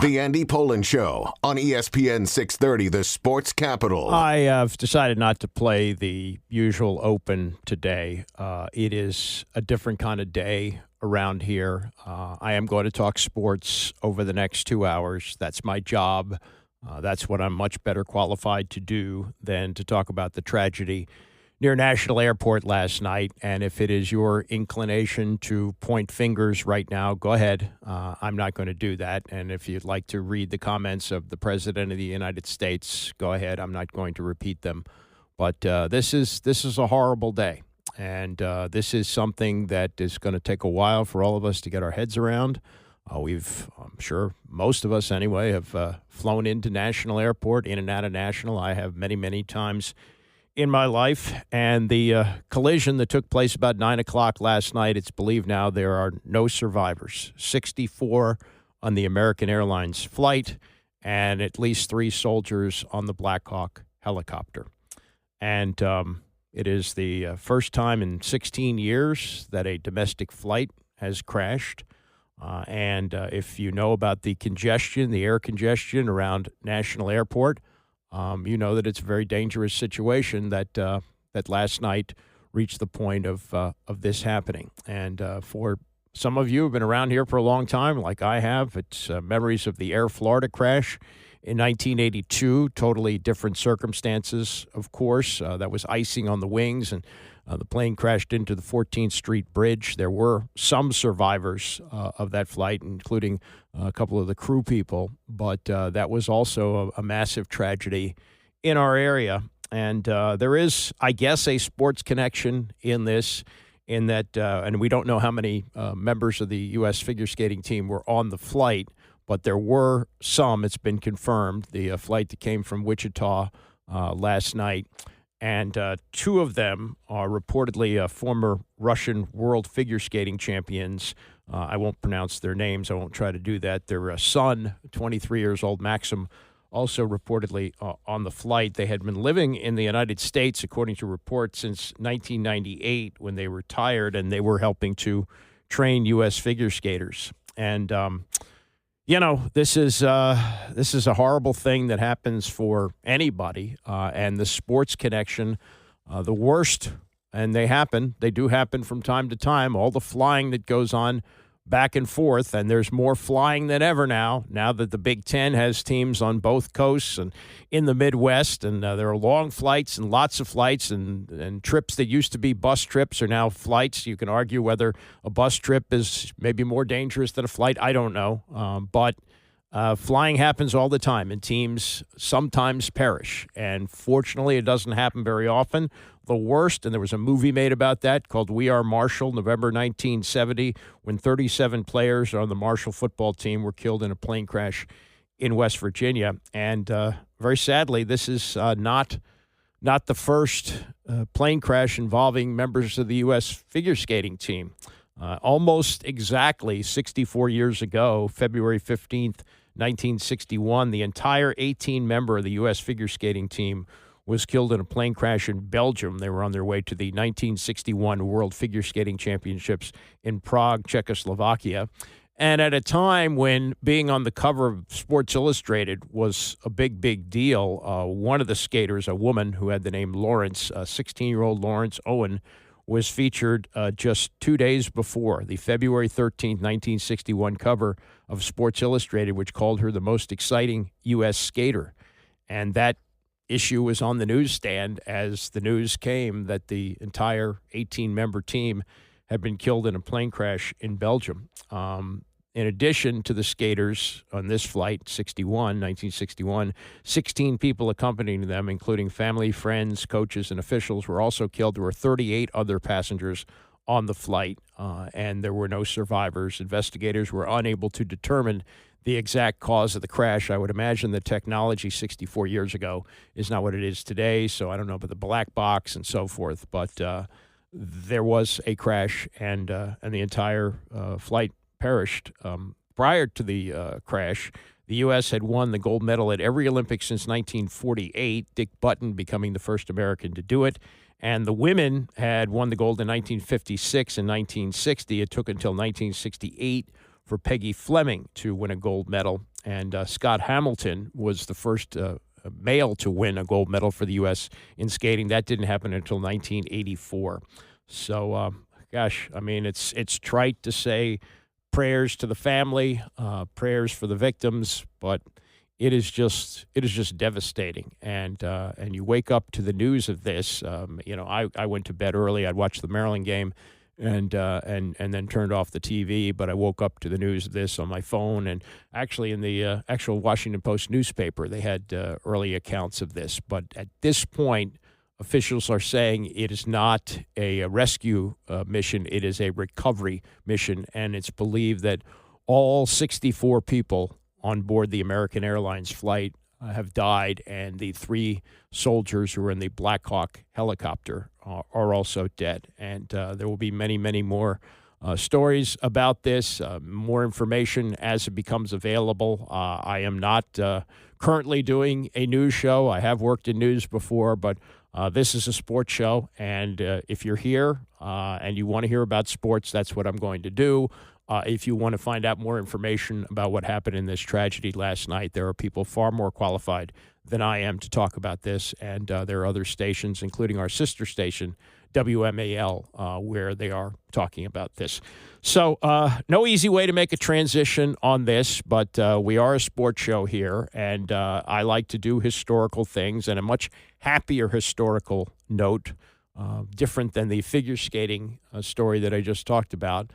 The Andy Pollin Show on ESPN 630, the sports capital. I have decided not to play the usual open today. It is a different kind of day around here. I am going to talk sports over the next 2 hours. That's my job. That's what I'm much better qualified to do than to talk about the tragedy near National Airport last night. And if it is your inclination to point fingers right now, go ahead. I'm not going to do that. And if you'd like to read the comments of the President of the United States, go ahead. I'm not going to repeat them. But this is a horrible day. And this is something that is going to take a while for all of us to get our heads around. I'm sure most of us anyway, have flown into National Airport, in and out of National. I have many, many times in my life. And the collision that took place about 9 o'clock last night, it's believed now there are no survivors. 64 on the American Airlines flight and at least 3 soldiers on the Black Hawk helicopter. And it is the first time in 16 years that a domestic flight has crashed. And if you know about the congestion, the air congestion around National Airport, you know that it's a very dangerous situation that last night reached the point of this happening. And for some of you who have been around here for a long time, like I have, it's memories of the Air Florida crash in 1982. Totally different circumstances, of course. That was icing on the wings, and the plane crashed into the 14th Street Bridge. There were some survivors of that flight, including a couple of the crew people, but that was also a massive tragedy in our area. And there is, I guess, a sports connection in this, in that, and we don't know how many members of the U.S. figure skating team were on the flight, but there were some. It's been confirmed, the flight that came from Wichita last night. And 2 of them are reportedly former Russian world figure skating champions. I won't pronounce their names. I won't try to do that. Their son, 23 years old, Maxim, also reportedly on the flight. They had been living in the United States, according to reports, since 1998 when they retired, and they were helping to train U.S. figure skaters. And you know, this is a horrible thing that happens for anybody, and the sports connection, the worst, and they do happen from time to time, all the flying that goes on back and forth, and there's more flying than ever now that the Big Ten has teams on both coasts and in the Midwest, and there are long flights and lots of flights, and trips that used to be bus trips are now flights. You can argue whether a bus trip is maybe more dangerous than a flight. I don't know, but flying happens all the time, and teams sometimes perish, and fortunately it doesn't happen very often. The worst, and there was a movie made about that called We Are Marshall, November 1970, when 37 players on the Marshall football team were killed in a plane crash in West Virginia. And very sadly, this is not the first plane crash involving members of the U.S. figure skating team. Almost exactly 64 years ago, February 15th, 1961, the entire 18-member of the U.S. figure skating team was killed in a plane crash in Belgium. They were on their way to the 1961 World Figure Skating Championships in Prague, Czechoslovakia. And at a time when being on the cover of Sports Illustrated was a big, big deal, one of the skaters, a woman who had the name Lawrence, 16-year-old Lawrence Owen, was featured just 2 days before the February 13th, 1961 cover of Sports Illustrated, which called her the most exciting U.S. skater. And that issue was on the newsstand as the news came that the entire 18-member team had been killed in a plane crash in Belgium. In addition to the skaters on this flight, 1961, 16 people accompanying them, including family, friends, coaches, and officials, were also killed. There were 38 other passengers on the flight, and there were no survivors. Investigators were unable to determine the exact cause of the crash. I would imagine the technology 64 years ago is not what it is today, so I don't know about the black box and so forth, but there was a crash, and the entire flight perished. Prior to the crash, the U.S. had won the gold medal at every Olympics since 1948, Dick Button becoming the first American to do it. And the women had won the gold in 1956 and 1960. It took until 1968 for Peggy Fleming to win a gold medal And Scott Hamilton was the first male to win a gold medal for the U.S. in skating. That didn't happen until 1984. So, gosh, I mean, it's trite to say prayers to the family, prayers for the victims, but it is just devastating. And you wake up to the news of this. I went to bed early. I'd watched the Maryland game, and then turned off the TV. But I woke up to the news of this on my phone, and actually in the actual Washington Post newspaper, they had early accounts of this. But at this point, officials are saying it is not a rescue mission; it is a recovery mission, and it's believed that all 64 people on board the American Airlines flight have died, and the 3 soldiers who were in the Black Hawk helicopter are also dead. And there will be many, many more stories about this, more information as it becomes available. I am not currently doing a news show. I have worked in news before, but this is a sports show, and if you're here and you want to hear about sports, that's what I'm going to do. If you want to find out more information about what happened in this tragedy last night, there are people far more qualified than I am to talk about this, and there are other stations, including our sister station, WMAL, where they are talking about this. So no easy way to make a transition on this, but we are a sports show here, and I like to do historical things, and a much happier historical note, different than the figure skating story that I just talked about.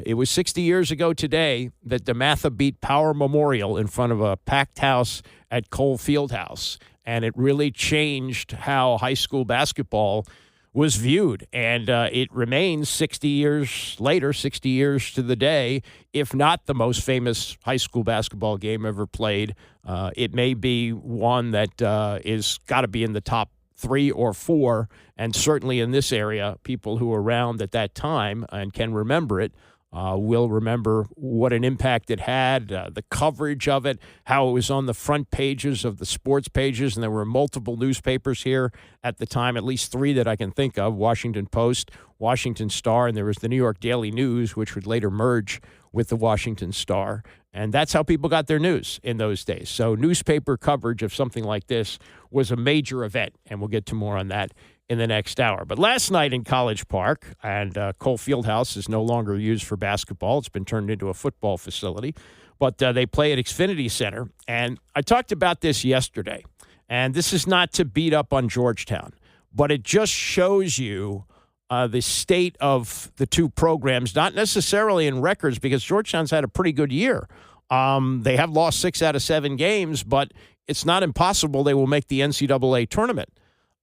It was 60 years ago today that DeMatha beat Power Memorial in front of a packed house at Cole Fieldhouse, and it really changed how high school basketball was viewed. And it remains 60 years later, 60 years to the day, if not the most famous high school basketball game ever played. It may be one that is got to be in the top 3 or 4, and certainly in this area, people who were around at that time and can remember it will remember what an impact it had, the coverage of it, how it was on the front pages of the sports pages, and there were multiple newspapers here at the time, at least 3 that I can think of, Washington Post, Washington Star, and there was the New York Daily News, which would later merge with the Washington Star. And that's how people got their news in those days. So newspaper coverage of something like this was a major event, and we'll get to more on that in the next hour. But last night in College Park, and Cole Fieldhouse is no longer used for basketball. It's been turned into a football facility. But they play at Xfinity Center. And I talked about this yesterday. And this is not to beat up on Georgetown, but it just shows you the state of the two programs, not necessarily in records, because Georgetown's had a pretty good year. They have lost 6 out of 7 games, but it's not impossible they will make the NCAA tournament.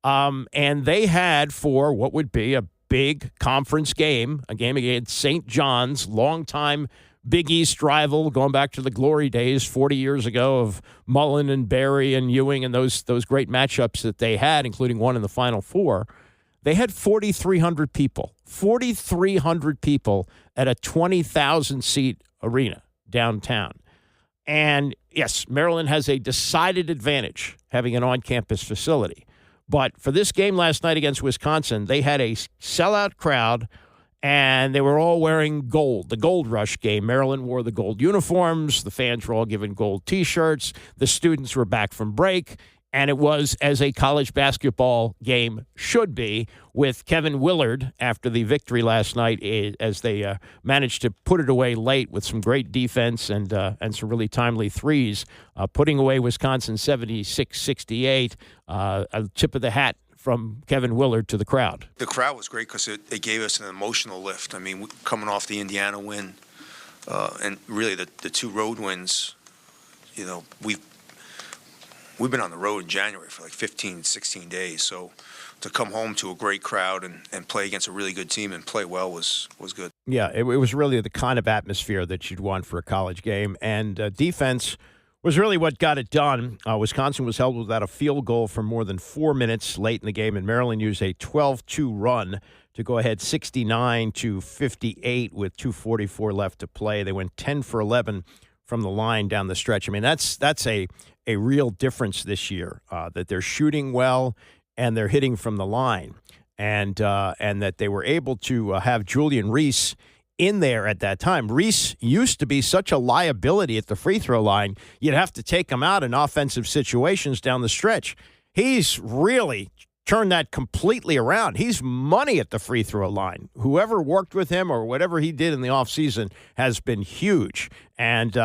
And they had, for what would be a big conference game, a game against St. John's, longtime Big East rival, going back to the glory days 40 years ago of Mullen and Barry and Ewing and those great matchups that they had, including one in the Final Four. They had 4,300 people at a 20,000-seat arena downtown. And, yes, Maryland has a decided advantage having an on-campus facility. But for this game last night against Wisconsin, they had a sellout crowd, and they were all wearing gold, the Gold Rush game. Maryland wore the gold uniforms. The fans were all given gold T-shirts. The students were back from break. And it was as a college basketball game should be, with Kevin Willard after the victory last night, as they managed to put it away late with some great defense and some really timely threes, putting away Wisconsin 76-68. A tip of the hat from Kevin Willard to the crowd. The crowd was great because it gave us an emotional lift. I mean, coming off the Indiana win and really the 2 road wins, you know, We've been on the road in January for like 15, 16 days. So to come home to a great crowd and play against a really good team and play well was good. Yeah, it was really the kind of atmosphere that you'd want for a college game. And defense was really what got it done. Wisconsin was held without a field goal for more than 4 minutes late in the game, and Maryland used a 12-2 run to go ahead 69-58 with 2:44 left to play. They went 10 for 11 from the line down the stretch. I mean, that's a real difference this year, that they're shooting well and they're hitting from the line, and that they were able to have Julian Reese in there at that time. Reese used to be such a liability at the free throw line. You'd have to take him out in offensive situations down the stretch. He's really turned that completely around. He's money at the free throw line. Whoever worked with him or whatever he did in the offseason has been huge. And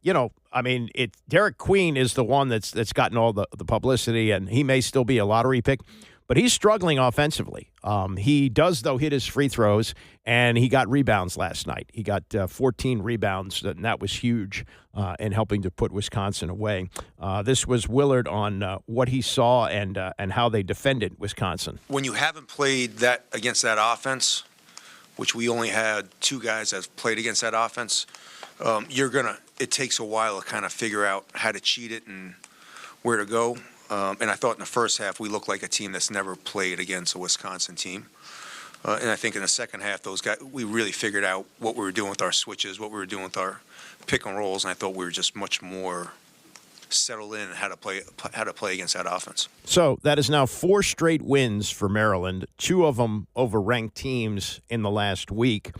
you know, I mean, Derek Queen is the one that's gotten all the publicity, and he may still be a lottery pick, but he's struggling offensively. He does, though, hit his free throws, and he got rebounds last night. He got 14 rebounds, and that was huge in helping to put Wisconsin away. This was Willard on what he saw and how they defended Wisconsin. When you haven't played that against that offense, which we only had 2 guys that have played against that offense, it takes a while to kind of figure out how to cheat it and where to go. And I thought in the first half we looked like a team that's never played against a Wisconsin team. And I think in the second half, those guys, we really figured out what we were doing with our switches, what we were doing with our pick and rolls, and I thought we were just much more settled in how to play against that offense. So that is now 4 straight wins for Maryland, 2 of them over ranked teams in the last week.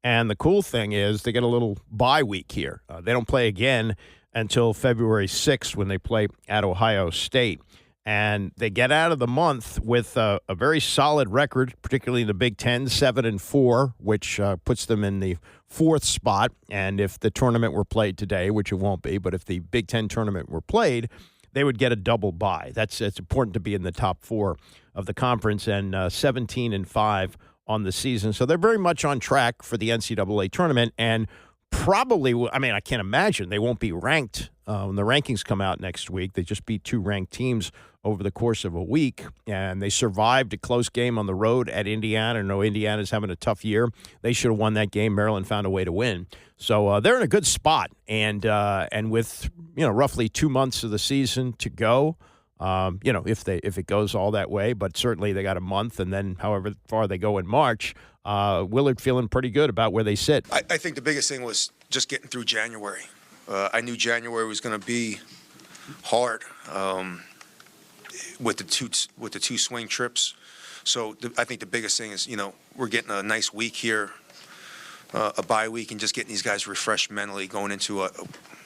And the cool thing is they get a little bye week here. They don't play again until February 6th when they play at Ohio State. And they get out of the month with a very solid record, particularly in the Big Ten, 7-4, which puts them in the 4th spot. And if the tournament were played today, which it won't be, but if the Big Ten tournament were played, they would get a double bye. It's important to be in the top 4 of the conference, and 17-5 on the season. So they're very much on track for the NCAA tournament, and probably, I mean, I can't imagine they won't be ranked when the rankings come out next week. They just beat 2 ranked teams over the course of a week, and they survived a close game on the road at Indiana. I know Indiana's having a tough year. They should have won that game. Maryland found a way to win. So they're in a good spot, and with, you know, roughly 2 months of the season to go, you know, if it goes all that way, but certainly they got a month, and then however far they go in March, Willard feeling pretty good about where they sit. I think the biggest thing was just getting through January. I knew January was going to be hard with the 2 swing trips. So I think the biggest thing is, you know, we're getting a nice week here, a bye week, and just getting these guys refreshed mentally going into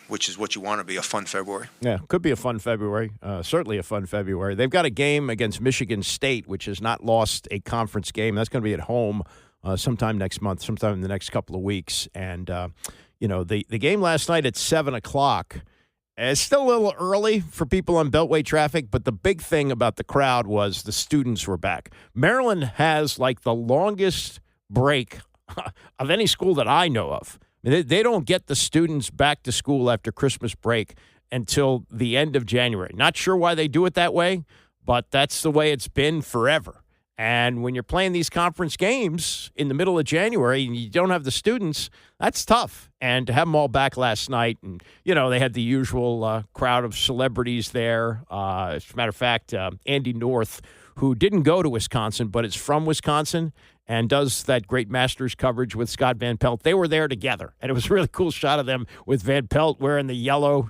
which is what you want to be, a fun February. Yeah, could be a fun February. Certainly a fun February. They've got a game against Michigan State, which has not lost a conference game. That's going to be at home sometime next month, sometime in the next couple of weeks. And, you know, the game last night at 7 o'clock, it's still a little early for people on Beltway traffic, but the big thing about the crowd was the students were back. Maryland has, like, the longest break of any school that I know of. They don't get the students back to school after Christmas break until the end of January. Not sure why they do it that way, but that's the way it's been forever. And when you're playing these conference games in the middle of January and you don't have the students, that's tough. And to have them all back last night, and, you know, they had the usual crowd of celebrities there. As a matter of fact, Andy North, who didn't go to Wisconsin but is from Wisconsin and does that great Masters coverage with Scott Van Pelt. They were there together, and it was a really cool shot of them with Van Pelt wearing the yellow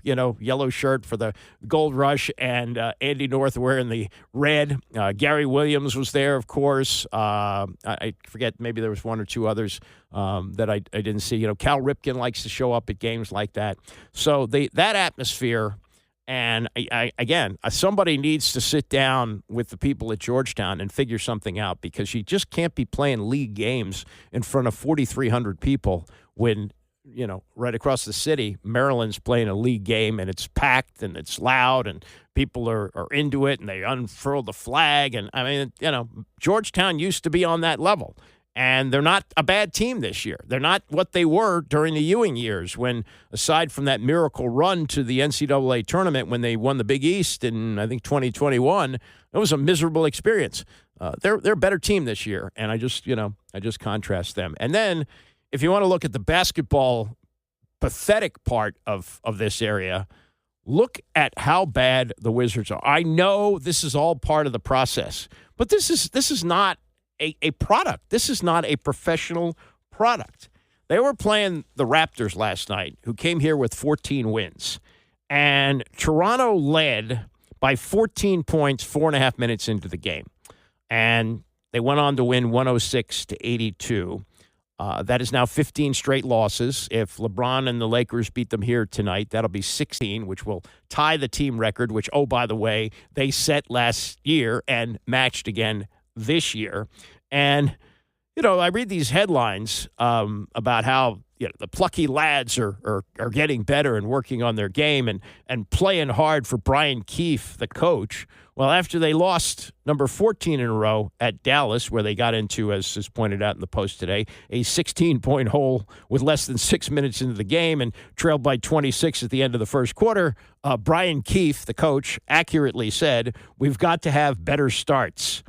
shirt for the Gold Rush, and Andy North wearing the red. Gary Williams was there, of course. I forget, maybe there was 1 or 2 others that I didn't see. You know, Cal Ripken likes to show up at games like that. So that atmosphere. And, again, somebody needs to sit down with the people at Georgetown and figure something out, because you just can't be playing league games in front of 4,300 people when, you know, right across the city, Maryland's playing a league game, and it's packed and it's loud and people are into it and they unfurl the flag. And, I mean, you know, Georgetown used to be on that level. And they're not a bad team this year. They're not what they were during the Ewing years when, aside from that miracle run to the NCAA tournament when they won the Big East in, I think, 2021, it was a miserable experience. They're a better team this year, and I just contrast them. And then if you want to look at the basketball pathetic part of this area, look at how bad the Wizards are. I know this is all part of the process, but this is not a product. This is not a professional product. They were playing the Raptors last night, who came here with 14 wins. And Toronto led by 14 points 4.5 minutes into the game. And they went on to win 106-82. That is now 15 straight losses. If LeBron and the Lakers beat them here tonight, that'll be 16, which will tie the team record, which, oh, by the way, they set last year and matched again this year. And, I read these headlines about how the plucky lads are getting better and working on their game and playing hard for Brian Keefe, the coach. Well, after they lost number 14 in a row at Dallas, where they got into, as is pointed out in the Post today, a 16-point hole with less than 6 minutes into the game and trailed by 26 at the end of the first quarter, Brian Keefe, the coach, accurately said, "We've got to have better starts."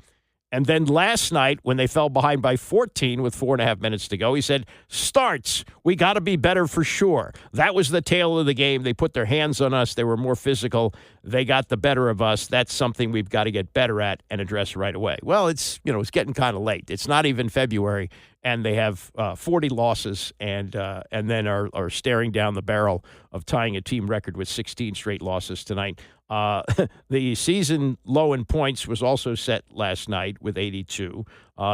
And then last night, when they fell behind by 14 with 4.5 minutes to go, he said, "Starts. We got to be better for sure." That was the tale of the game. They put their hands on us. They were more physical. They got the better of us. That's something we've got to get better at and address right away. Well, it's getting kind of late. It's not even February, and they have 40 losses and then are staring down the barrel of tying a team record with 16 straight losses tonight. The season low in points was also set last night with 82.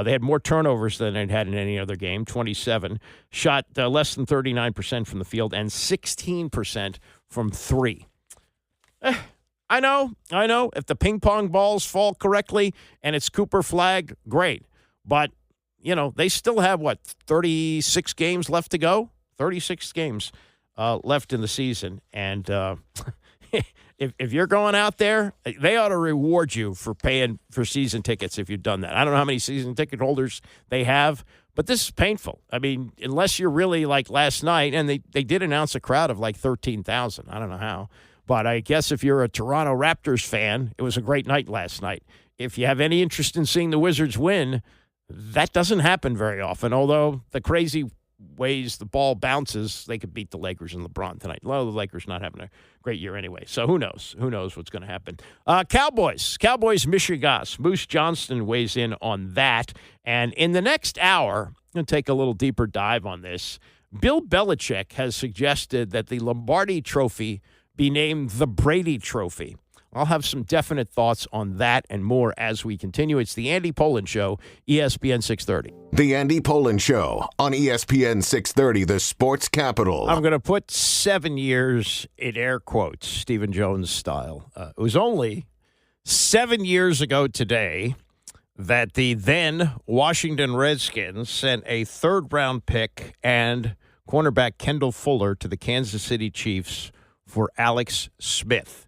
They had more turnovers than they'd had in any other game, 27. Shot less than 39% from the field and 16% from three. I know. If the ping pong balls fall correctly and it's Cooper flagged, great. But, they still have, 36 games left to go? 36 games left in the season. And if you're going out there, they ought to reward you for paying for season tickets if you've done that. I don't know how many season ticket holders they have, but this is painful. I mean, unless you're really like last night, and they did announce a crowd of like 13,000. I don't know how. But I guess if you're a Toronto Raptors fan, it was a great night last night. If you have any interest in seeing the Wizards win, that doesn't happen very often, although the crazy ways the ball bounces, they could beat the Lakers and LeBron tonight. Well, the Lakers not having a great year anyway, so who knows? Who knows what's going to happen? Cowboys, Michigas. Moose Johnston weighs in on that. And in the next hour, I'm going to take a little deeper dive on this. Bill Belichick has suggested that the Lombardi Trophy be named the Brady Trophy. I'll have some definite thoughts on that and more as we continue. It's the Andy Pollin Show, ESPN 630. The Andy Pollin Show on ESPN 630, the sports capital. I'm going to put 7 years in air quotes, Stephen Jones style. It was only 7 years ago today that the then Washington Redskins sent a third-round pick and cornerback Kendall Fuller to the Kansas City Chiefs for Alex Smith.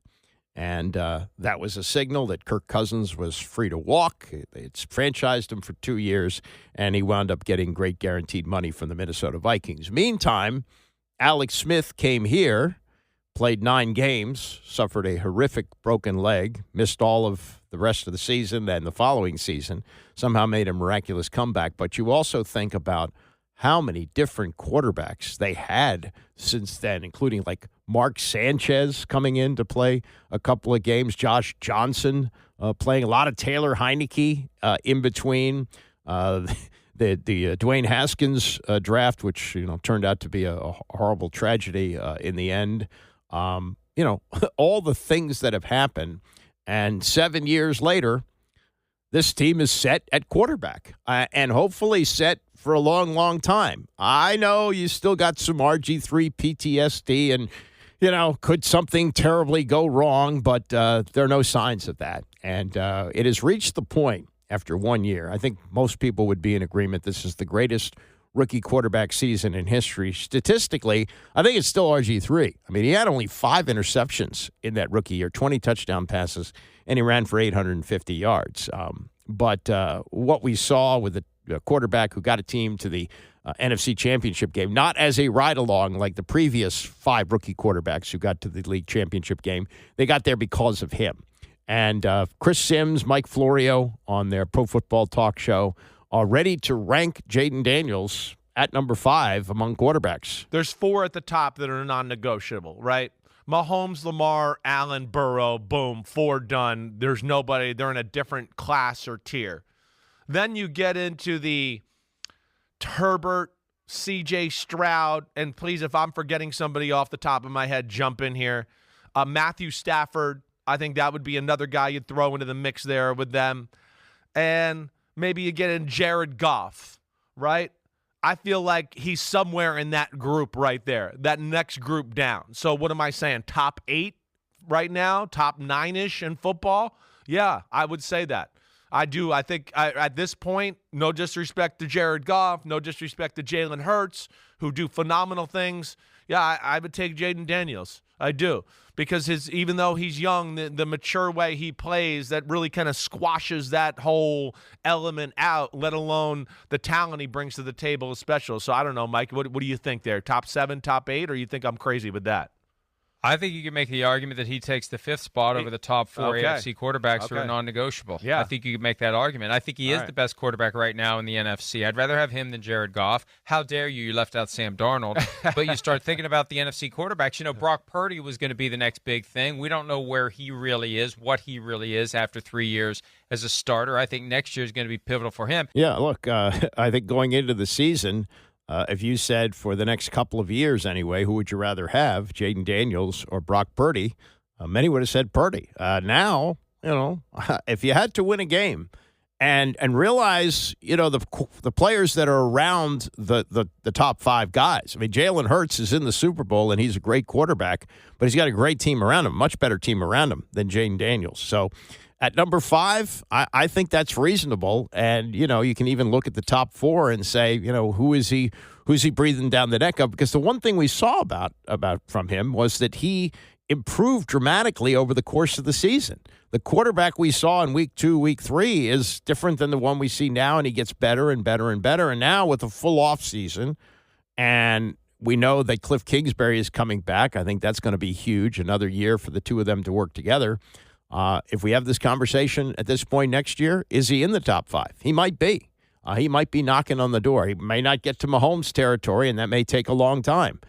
And that was a signal that Kirk Cousins was free to walk. It's franchised him for 2 years, and he wound up getting great guaranteed money from the Minnesota Vikings. Meantime, Alex Smith came here, played 9 games, suffered a horrific broken leg, missed all of the rest of the season and the following season, somehow made a miraculous comeback. But you also think about how many different quarterbacks they had since then, including like Mark Sanchez coming in to play a couple of games, Josh Johnson playing a lot of Taylor Heineke in between, the Dwayne Haskins draft, which turned out to be a horrible tragedy in the end. All the things that have happened, and 7 years later, this team is set at quarterback and hopefully set for a long, long time. I know you still got some RG3 PTSD and, could something terribly go wrong, but there are no signs of that. And it has reached the point after 1 year. I think most people would be in agreement this is the greatest rookie quarterback season in history. Statistically, I think it's still RG3. I mean, he had only 5 interceptions in that rookie year, 20 touchdown passes, and he ran for 850 yards. But what we saw with the quarterback who got a team to the NFC Championship game, not as a ride-along like the previous 5 rookie quarterbacks who got to the league championship game. They got there because of him. And Chris Sims, Mike Florio on their Pro Football Talk show are ready to rank Jaden Daniels at number 5 among quarterbacks. There's 4 at the top that are non-negotiable, right? Mahomes, Lamar, Allen, Burrow, boom, 4 done. There's nobody. They're in a different class or tier. Then you get into the Herbert, C.J. Stroud, and please, if I'm forgetting somebody off the top of my head, jump in here. Matthew Stafford, I think that would be another guy you'd throw into the mix there with them. And maybe you get in Jared Goff, right? I feel like he's somewhere in that group right there, that next group down. So what am I saying? Top 8 right now, top 9-ish in football? Yeah, I would say that. I do. I think at this point, no disrespect to Jared Goff, no disrespect to Jalen Hurts, who do phenomenal things. Yeah, I would take Jaden Daniels. I do. Because even though he's young, the mature way he plays, that really kind of squashes that whole element out, let alone the talent he brings to the table is special. So I don't know, Mike, what do you think there? Top 7, top 8, or you think I'm crazy with that? I think you can make the argument that he takes the 5th spot over the top 4 AFC quarterbacks who are non-negotiable. Yeah. I think you can make that argument. I think he is the best quarterback right now in the NFC. I'd rather have him than Jared Goff. How dare you? You left out Sam Darnold. But you start thinking about the NFC quarterbacks. You know, Brock Purdy was going to be the next big thing. We don't know where he really is, what he really is after 3 years as a starter. I think next year is going to be pivotal for him. Yeah, look, I think going into the season, if you said for the next couple of years anyway, who would you rather have, Jaden Daniels or Brock Purdy, many would have said Purdy. Now, if you had to win a game and realize, the players that are around the top 5 guys. I mean, Jalen Hurts is in the Super Bowl, and he's a great quarterback, but he's got a great team around him, much better team around him than Jaden Daniels. So at number 5, I think that's reasonable. And, you can even look at the top 4 and say, who's he breathing down the neck of? Because the one thing we saw about from him was that he improved dramatically over the course of the season. The quarterback we saw in week 2, week 3 is different than the one we see now, and he gets better and better and better. And now with a full off season, and we know that Cliff Kingsbury is coming back. I think that's going to be huge, another year for the two of them to work together. If we have this conversation at this point next year, is he in the top 5? He might be. He might be knocking on the door. He may not get to Mahomes territory, and that may take a long time.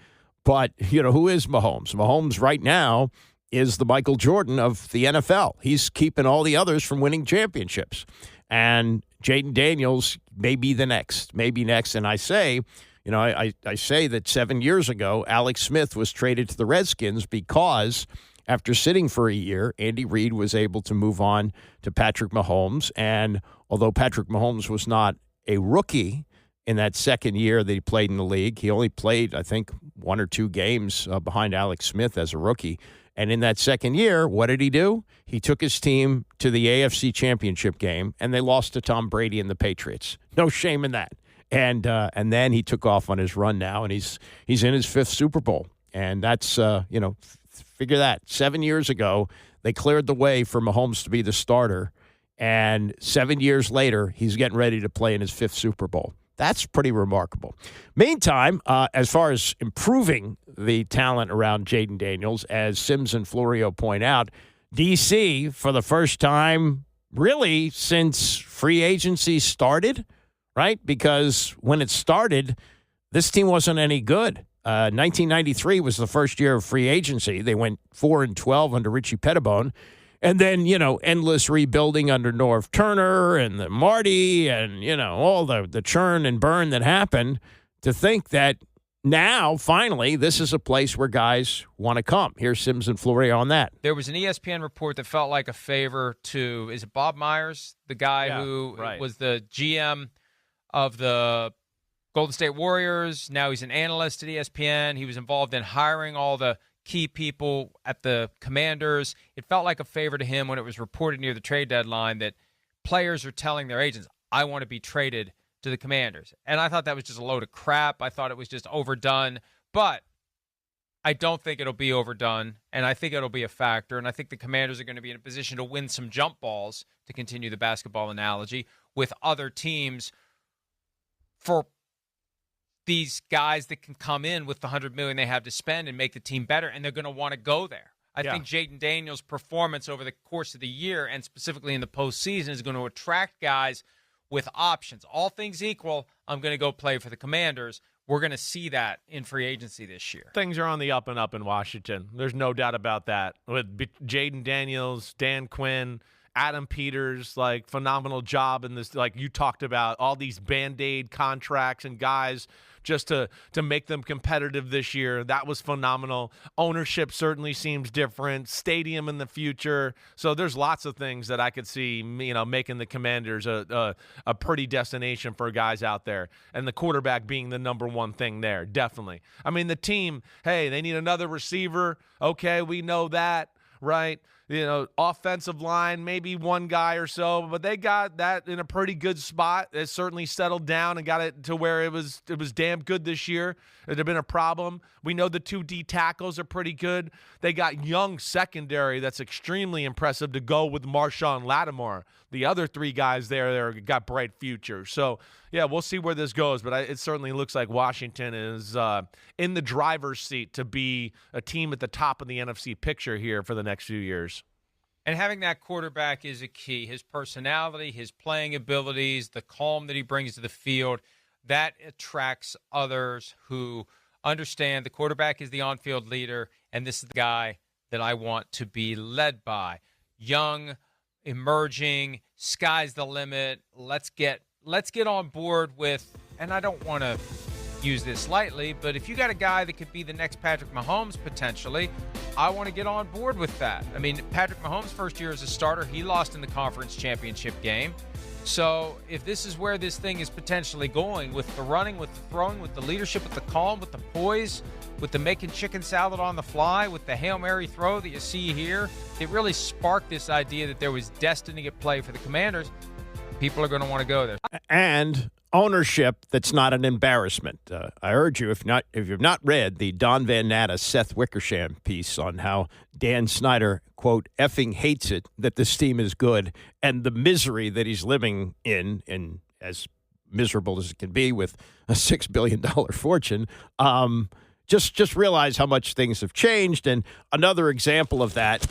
But, who is Mahomes? Mahomes right now is the Michael Jordan of the NFL. He's keeping all the others from winning championships. And Jaden Daniels may be the next, maybe next. And I say, I say that 7 years ago, Alex Smith was traded to the Redskins because after sitting for a year, Andy Reid was able to move on to Patrick Mahomes. And although Patrick Mahomes was not a rookie in that second year that he played in the league, he only played, I think, 1 or 2 games behind Alex Smith as a rookie. And in that second year, what did he do? He took his team to the AFC Championship game, and they lost to Tom Brady and the Patriots. No shame in that. And then he took off on his run now, and he's in his 5th Super Bowl. And that's, figure that. 7 years ago, they cleared the way for Mahomes to be the starter. And 7 years later, he's getting ready to play in his 5th Super Bowl. That's pretty remarkable. Meantime, as far as improving the talent around Jaden Daniels, as Sims and Florio point out, D.C., for the first time really since free agency started, right? Because when it started, this team wasn't any good. 1993 was the first year of free agency. They went 4-12 under Richie Pettibone. And then, endless rebuilding under Norv Turner and the Marty and, all the churn and burn that happened, to think that now, finally, this is a place where guys want to come. Here's Sims and Florio on that. There was an ESPN report that felt like a favor to, is it Bob Myers, the guy who was the GM of the Golden State Warriors? Now he's an analyst at ESPN. He was involved in hiring all the key people at the Commanders. It felt like a favor to him when it was reported near the trade deadline that players are telling their agents, I want to be traded to the Commanders. And I thought that was just a load of crap. I thought it was just overdone. But I don't think it'll be overdone, and I think it'll be a factor. And I think the Commanders are going to be in a position to win some jump balls, to continue the basketball analogy, with other teams for these guys that can come in with the $100 million they have to spend and make the team better, and they're going to want to go there. I think Jaden Daniels' performance over the course of the year, and specifically in the postseason, is going to attract guys with options. All things equal, I'm going to go play for the Commanders. We're going to see that in free agency this year. Things are on the up and up in Washington. There's no doubt about that. With Jaden Daniels, Dan Quinn, Adam Peters, phenomenal job in this. Like you talked about, all these Band-Aid contracts and guys just to make them competitive this year. That was phenomenal. Ownership certainly seems different. Stadium in the future. So there's lots of things that I could see, making the Commanders a pretty destination for guys out there. And the quarterback being the number one thing there, definitely. I mean, the team, hey, they need another receiver. Okay, we know that, right? Offensive line, maybe one guy or so, but they got that in a pretty good spot. It certainly settled down and got it to where it was damn good this year. It had been a problem. We know the 2 D tackles are pretty good. They got young secondary that's extremely impressive to go with Marshawn Lattimore. The other 3 guys there got bright futures. So, yeah, we'll see where this goes, but it certainly looks like Washington is in the driver's seat to be a team at the top of the NFC picture here for the next few years. And having that quarterback is a key. His personality, his playing abilities, the calm that he brings to the field, that attracts others who understand the quarterback is the on-field leader, and this is the guy that I want to be led by. Young, emerging, sky's the limit. Let's get on board with, and I don't want to use this lightly, but if you got a guy that could be the next Patrick Mahomes potentially, I want to get on board with that. I mean, Patrick Mahomes' first year as a starter, he lost in the conference championship game. So if this is where this thing is potentially going, with the running, with the throwing, with the leadership, with the calm, with the poise, with the making chicken salad on the fly, with the Hail Mary throw that you see here, it really sparked this idea that there was destiny at play for the Commanders. People are going to want to go there. And ownership that's not an embarrassment. I urge you, if you've not read the Don Van Natta, Seth Wickersham piece on how Dan Snyder, quote, effing hates it that this team is good, and the misery that he's living in, and as miserable as it can be with a $6 billion fortune, just realize how much things have changed. And another example of that,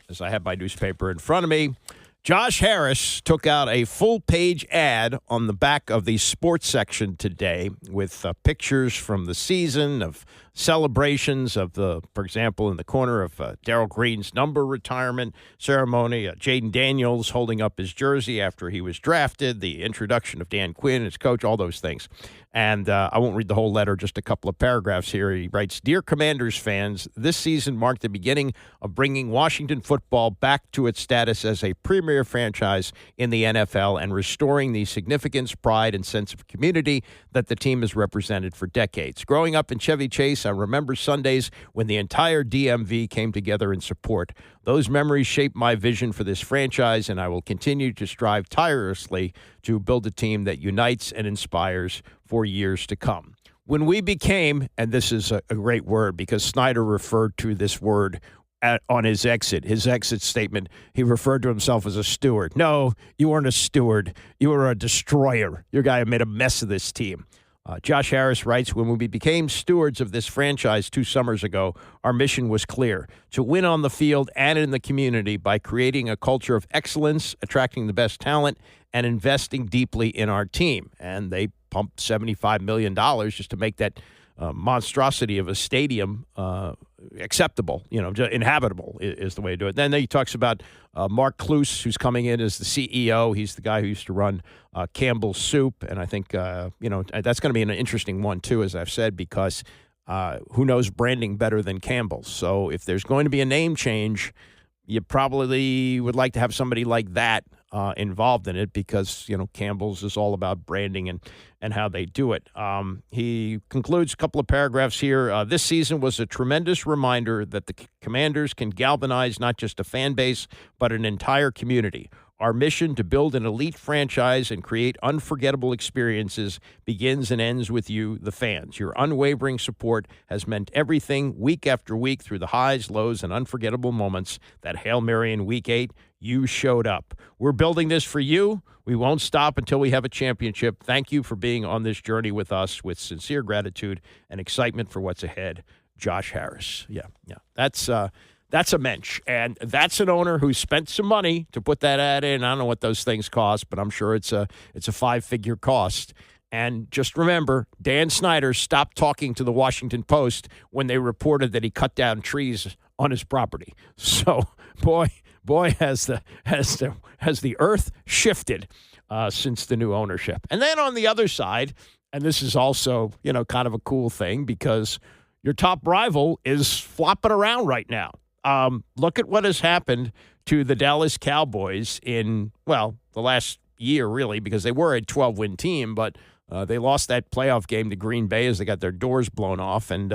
as I have my newspaper in front of me, Josh Harris took out a full-page ad on the back of the sports section today with pictures from the season, of celebrations of for example, in the corner of Darryl Green's number retirement ceremony, Jaden Daniels holding up his jersey after he was drafted, the introduction of Dan Quinn as coach, all those things. And I won't read the whole letter, just a couple of paragraphs here. He writes, "Dear Commanders fans, this season marked the beginning of bringing Washington football back to its status as a premier franchise in the NFL and restoring the significance, pride, and sense of community that the team has represented for decades. Growing up in Chevy Chase, I remember Sundays when the entire DMV came together in support. Those memories shaped my vision for this franchise, and I will continue to strive tirelessly to build a team that unites and inspires for years to come." When we became, and this is a great word because Snyder referred to this word on his exit statement, he referred to himself as a steward. No, you weren't a steward. You were a destroyer. You're a guy who made a mess of this team. Josh Harris writes, "When we became stewards of this franchise 2 summers ago, our mission was clear: to win on the field and in the community by creating a culture of excellence, attracting the best talent, and investing deeply in our team." And they pumped $75 million just to make that monstrosity of a stadium acceptable, inhabitable is the way to do it. Then he talks about Mark Cluse, who's coming in as the CEO. He's the guy who used to run Campbell's Soup. And I think, that's going to be an interesting one, too, as I've said, because who knows branding better than Campbell's? So if there's going to be a name change, you probably would like to have somebody like that involved in it because, Campbell's is all about branding and how they do it. He concludes a couple of paragraphs here. "This season was a tremendous reminder that the Commanders can galvanize not just a fan base, but an entire community. Our mission to build an elite franchise and create unforgettable experiences begins and ends with you, the fans. Your unwavering support has meant everything week after week through the highs, lows, and unforgettable moments. That Hail Mary in Week 8, you showed up. We're building this for you. We won't stop until we have a championship. Thank you for being on this journey with us. With sincere gratitude and excitement for what's ahead, Josh Harris." Yeah. That's a mensch, and that's an owner who spent some money to put that ad in. I don't know what those things cost, but I'm sure it's a 5-figure cost. And just remember, Dan Snyder stopped talking to the Washington Post when they reported that he cut down trees on his property. So, boy, has the earth shifted since the new ownership. And then on the other side, And this is also, kind of a cool thing because your top rival is flopping around right now. Look at what has happened to the Dallas Cowboys in, the last year, really, because they were a 12-win team, but they lost that playoff game to Green Bay as they got their doors blown off. And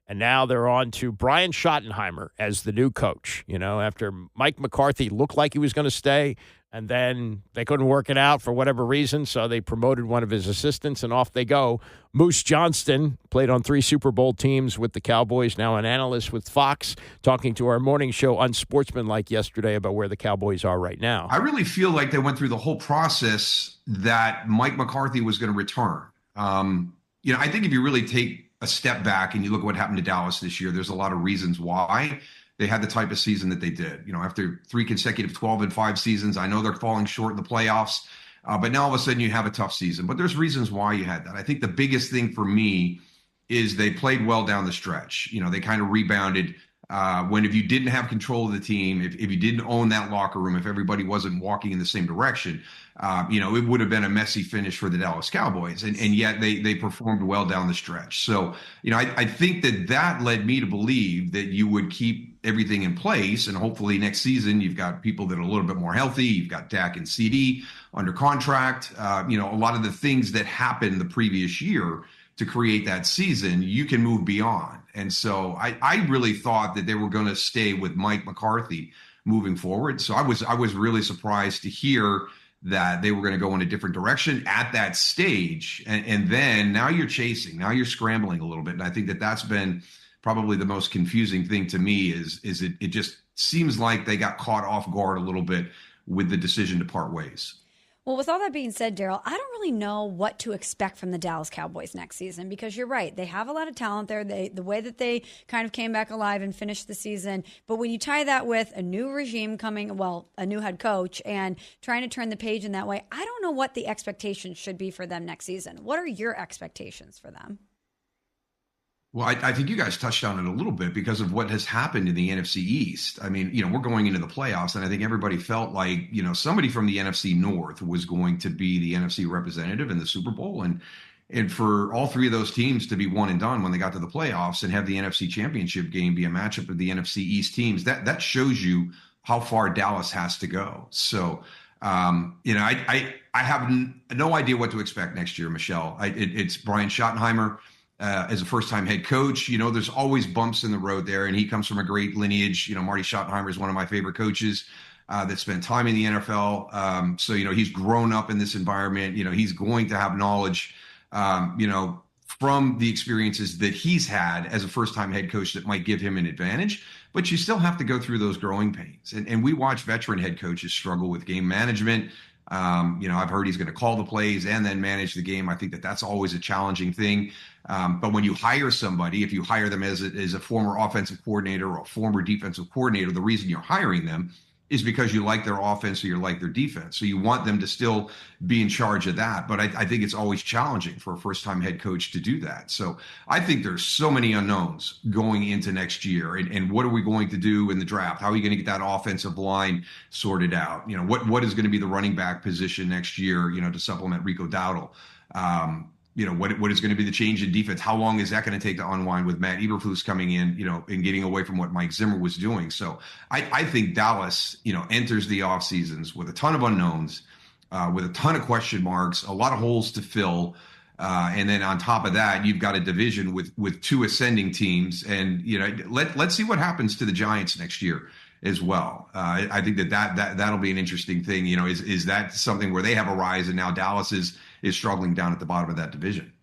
now they're on to Brian Schottenheimer as the new coach, after Mike McCarthy looked like he was going to stay. And then they couldn't work it out for whatever reason, so they promoted one of his assistants, and off they go. Moose Johnston played on 3 Super Bowl teams with the Cowboys, now an analyst with Fox, talking to our morning show Unsportsmanlike yesterday about where the Cowboys are right now. I really feel like they went through the whole process that Mike McCarthy was going to return. I think if you really take a step back and you look at what happened to Dallas this year, there's a lot of reasons why they had the type of season that they did. After 3 consecutive 12-5 seasons, I know they're falling short in the playoffs, but now all of a sudden you have a tough season. But there's reasons why you had that. I think the biggest thing for me is they played well down the stretch. They kind of rebounded if you didn't have control of the team, if you didn't own that locker room, if everybody wasn't walking in the same direction, it would have been a messy finish for the Dallas Cowboys. And yet they performed well down the stretch. So, I think that led me to believe that you would keep everything in place. And hopefully next season, you've got people that are a little bit more healthy. You've got Dak and CD under contract. A lot of the things that happened the previous year to create that season, you can move beyond. And so I really thought that they were going to stay with Mike McCarthy moving forward. So I was really surprised to hear that they were going to go in a different direction at that stage. And then now you're chasing, now you're scrambling a little bit. And I think that's been probably the most confusing thing to me is it just seems like they got caught off guard a little bit with the decision to part ways. Well, with all that being said, Daryl, I don't really know what to expect from the Dallas Cowboys next season because you're right. They have a lot of talent there. The way that they kind of came back alive and finished the season. But when you tie that with a new regime coming, a new head coach and trying to turn the page in that way, I don't know what the expectations should be for them next season. What are your expectations for them? Well, I think you guys touched on it a little bit because of what has happened in the NFC East. I mean, we're going into the playoffs, and I think everybody felt like, somebody from the NFC North was going to be the NFC representative in the Super Bowl. And for all 3 of those teams to be one and done when they got to the playoffs and have the NFC Championship game be a matchup of the NFC East teams, that shows you how far Dallas has to go. So, I have no idea what to expect next year, Michelle. It's Brian Schottenheimer. As a first-time head coach, there's always bumps in the road there, and he comes from a great lineage. Marty Schottenheimer is one of my favorite coaches that spent time in the NFL. So, he's grown up in this environment. He's going to have knowledge, from the experiences that he's had as a first-time head coach that might give him an advantage. But you still have to go through those growing pains. And we watch veteran head coaches struggle with game management. I've heard he's going to call the plays and then manage the game. I think that's always a challenging thing. But when you hire somebody, if you hire them as a former offensive coordinator or a former defensive coordinator, the reason you're hiring them is because you like their offense or you like their defense. So you want them to still be in charge of that. But I think it's always challenging for a first-time head coach to do that. So I think there's so many unknowns going into next year. And what are we going to do in the draft? How are you going to get that offensive line sorted out? What is going to be the running back position next year, to supplement Rico Dowdle? What is going to be the change in defense? How long is that going to take to unwind with Matt Eberflus coming in, and getting away from what Mike Zimmer was doing? So I think Dallas, enters the off seasons with a ton of unknowns, with a ton of question marks, a lot of holes to fill. And then on top of that, you've got a division with 2 ascending teams. And, let's see what happens to the Giants next year as well. I think that'll be an interesting thing. Is that something where they have a rise and now Dallas is struggling down at the bottom of that division?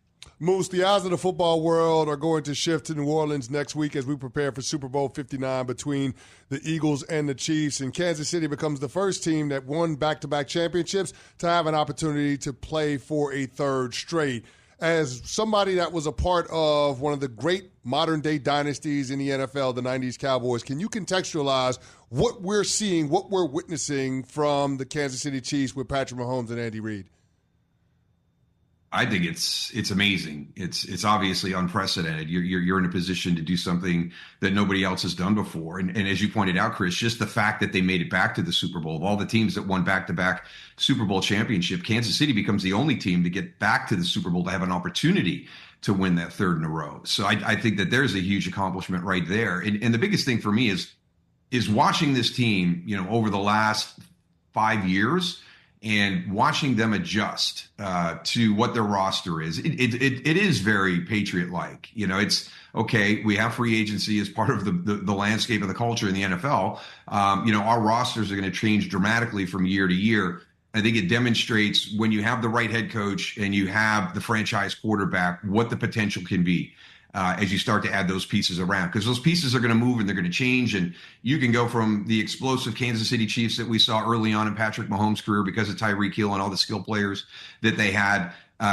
Moose, the eyes of the football world are going to shift to New Orleans next week as we prepare for Super Bowl 59 between the Eagles and the Chiefs. And Kansas City becomes the first team that won back-to-back championships to have an opportunity to play for a third straight. As somebody that was a part of one of the great modern-day dynasties in the NFL, the 90s Cowboys, can you contextualize what we're seeing, what we're witnessing from the Kansas City Chiefs with Patrick Mahomes and Andy Reid? I think it's amazing. It's obviously unprecedented. You're in a position to do something that nobody else has done before. And as you pointed out, Chris, just the fact that they made it back to the Super Bowl, of all the teams that won back-to-back Super Bowl championship, Kansas City becomes the only team to get back to the Super Bowl to have an opportunity to win that third in a row. So I think that there's a huge accomplishment right there. And the biggest thing for me is watching this team, over the last 5 years, and watching them adjust to what their roster is. It is very Patriot-like. It's okay. We have free agency as part of the landscape of the culture in the NFL. Our rosters are going to change dramatically from year to year. I think it demonstrates when you have the right head coach and you have the franchise quarterback, what the potential can be as you start to add those pieces around, because those pieces are going to move and they're going to change. And you can go from the explosive Kansas City Chiefs that we saw early on in Patrick Mahomes' career because of Tyreek Hill and all the skill players that they had,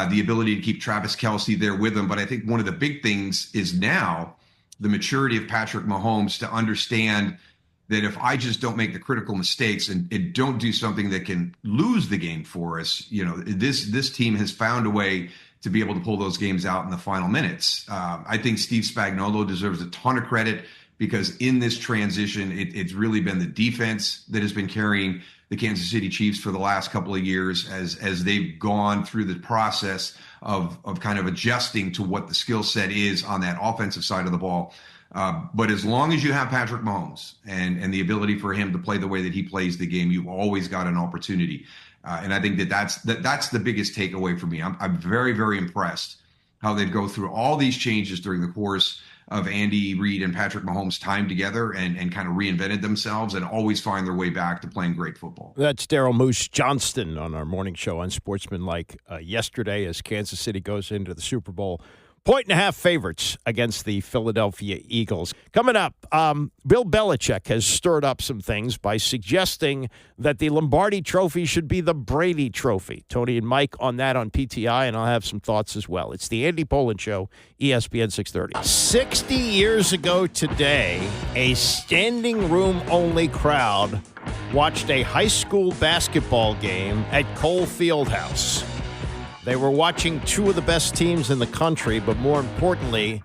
the ability to keep Travis Kelce there with them. But I think one of the big things is now the maturity of Patrick Mahomes to understand that if I just don't make the critical mistakes and don't do something that can lose the game for us, this team has found a way to be able to pull those games out in the final minutes. I think Steve Spagnuolo deserves a ton of credit because in this transition, it's really been the defense that has been carrying the Kansas City Chiefs for the last couple of years as they've gone through the process of kind of adjusting to what the skill set is on that offensive side of the ball. But as long as you have Patrick Mahomes and the ability for him to play the way that he plays the game, you've always got an opportunity. And I think that's the biggest takeaway for me. I'm very, very impressed how they'd go through all these changes during the course of Andy Reid and Patrick Mahomes' time together and kind of reinvented themselves and always find their way back to playing great football. That's Daryl Moose Johnston on our morning show on Sportsmanlike yesterday as Kansas City goes into the Super Bowl. 1.5 favorites against the Philadelphia Eagles. Coming up, Bill Belichick has stirred up some things by suggesting that the Lombardi Trophy should be the Brady Trophy. Tony and Mike on that on PTI, and I'll have some thoughts as well. It's the Andy Pollin Show, ESPN 630. 60 years ago today, a standing room only crowd watched a high school basketball game at Cole Fieldhouse. They were watching two of the best teams in the country, but more importantly,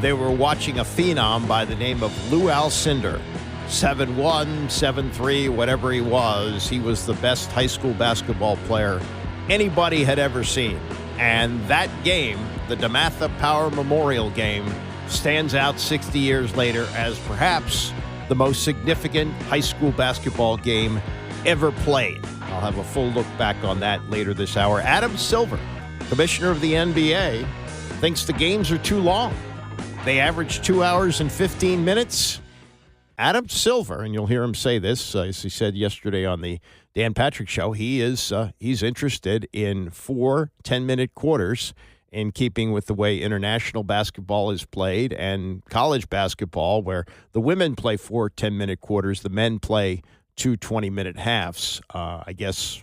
they were watching a phenom by the name of Lou Alcindor. 7'1", 7'3", whatever he was the best high school basketball player anybody had ever seen. And that game, the DeMatha Power Memorial game, stands out 60 years later as perhaps the most significant high school basketball game ever played. I'll have a full look back on that later this hour. Adam Silver, commissioner of the NBA, thinks the games are too long. They average 2 hours and 15 minutes. Adam Silver, and you'll hear him say this, as he said yesterday on the Dan Patrick Show, he's interested in 4 10-minute quarters in keeping with the way international basketball is played and college basketball, where the women play 4 10-minute quarters, the men play 2 20-minute halves. I guess,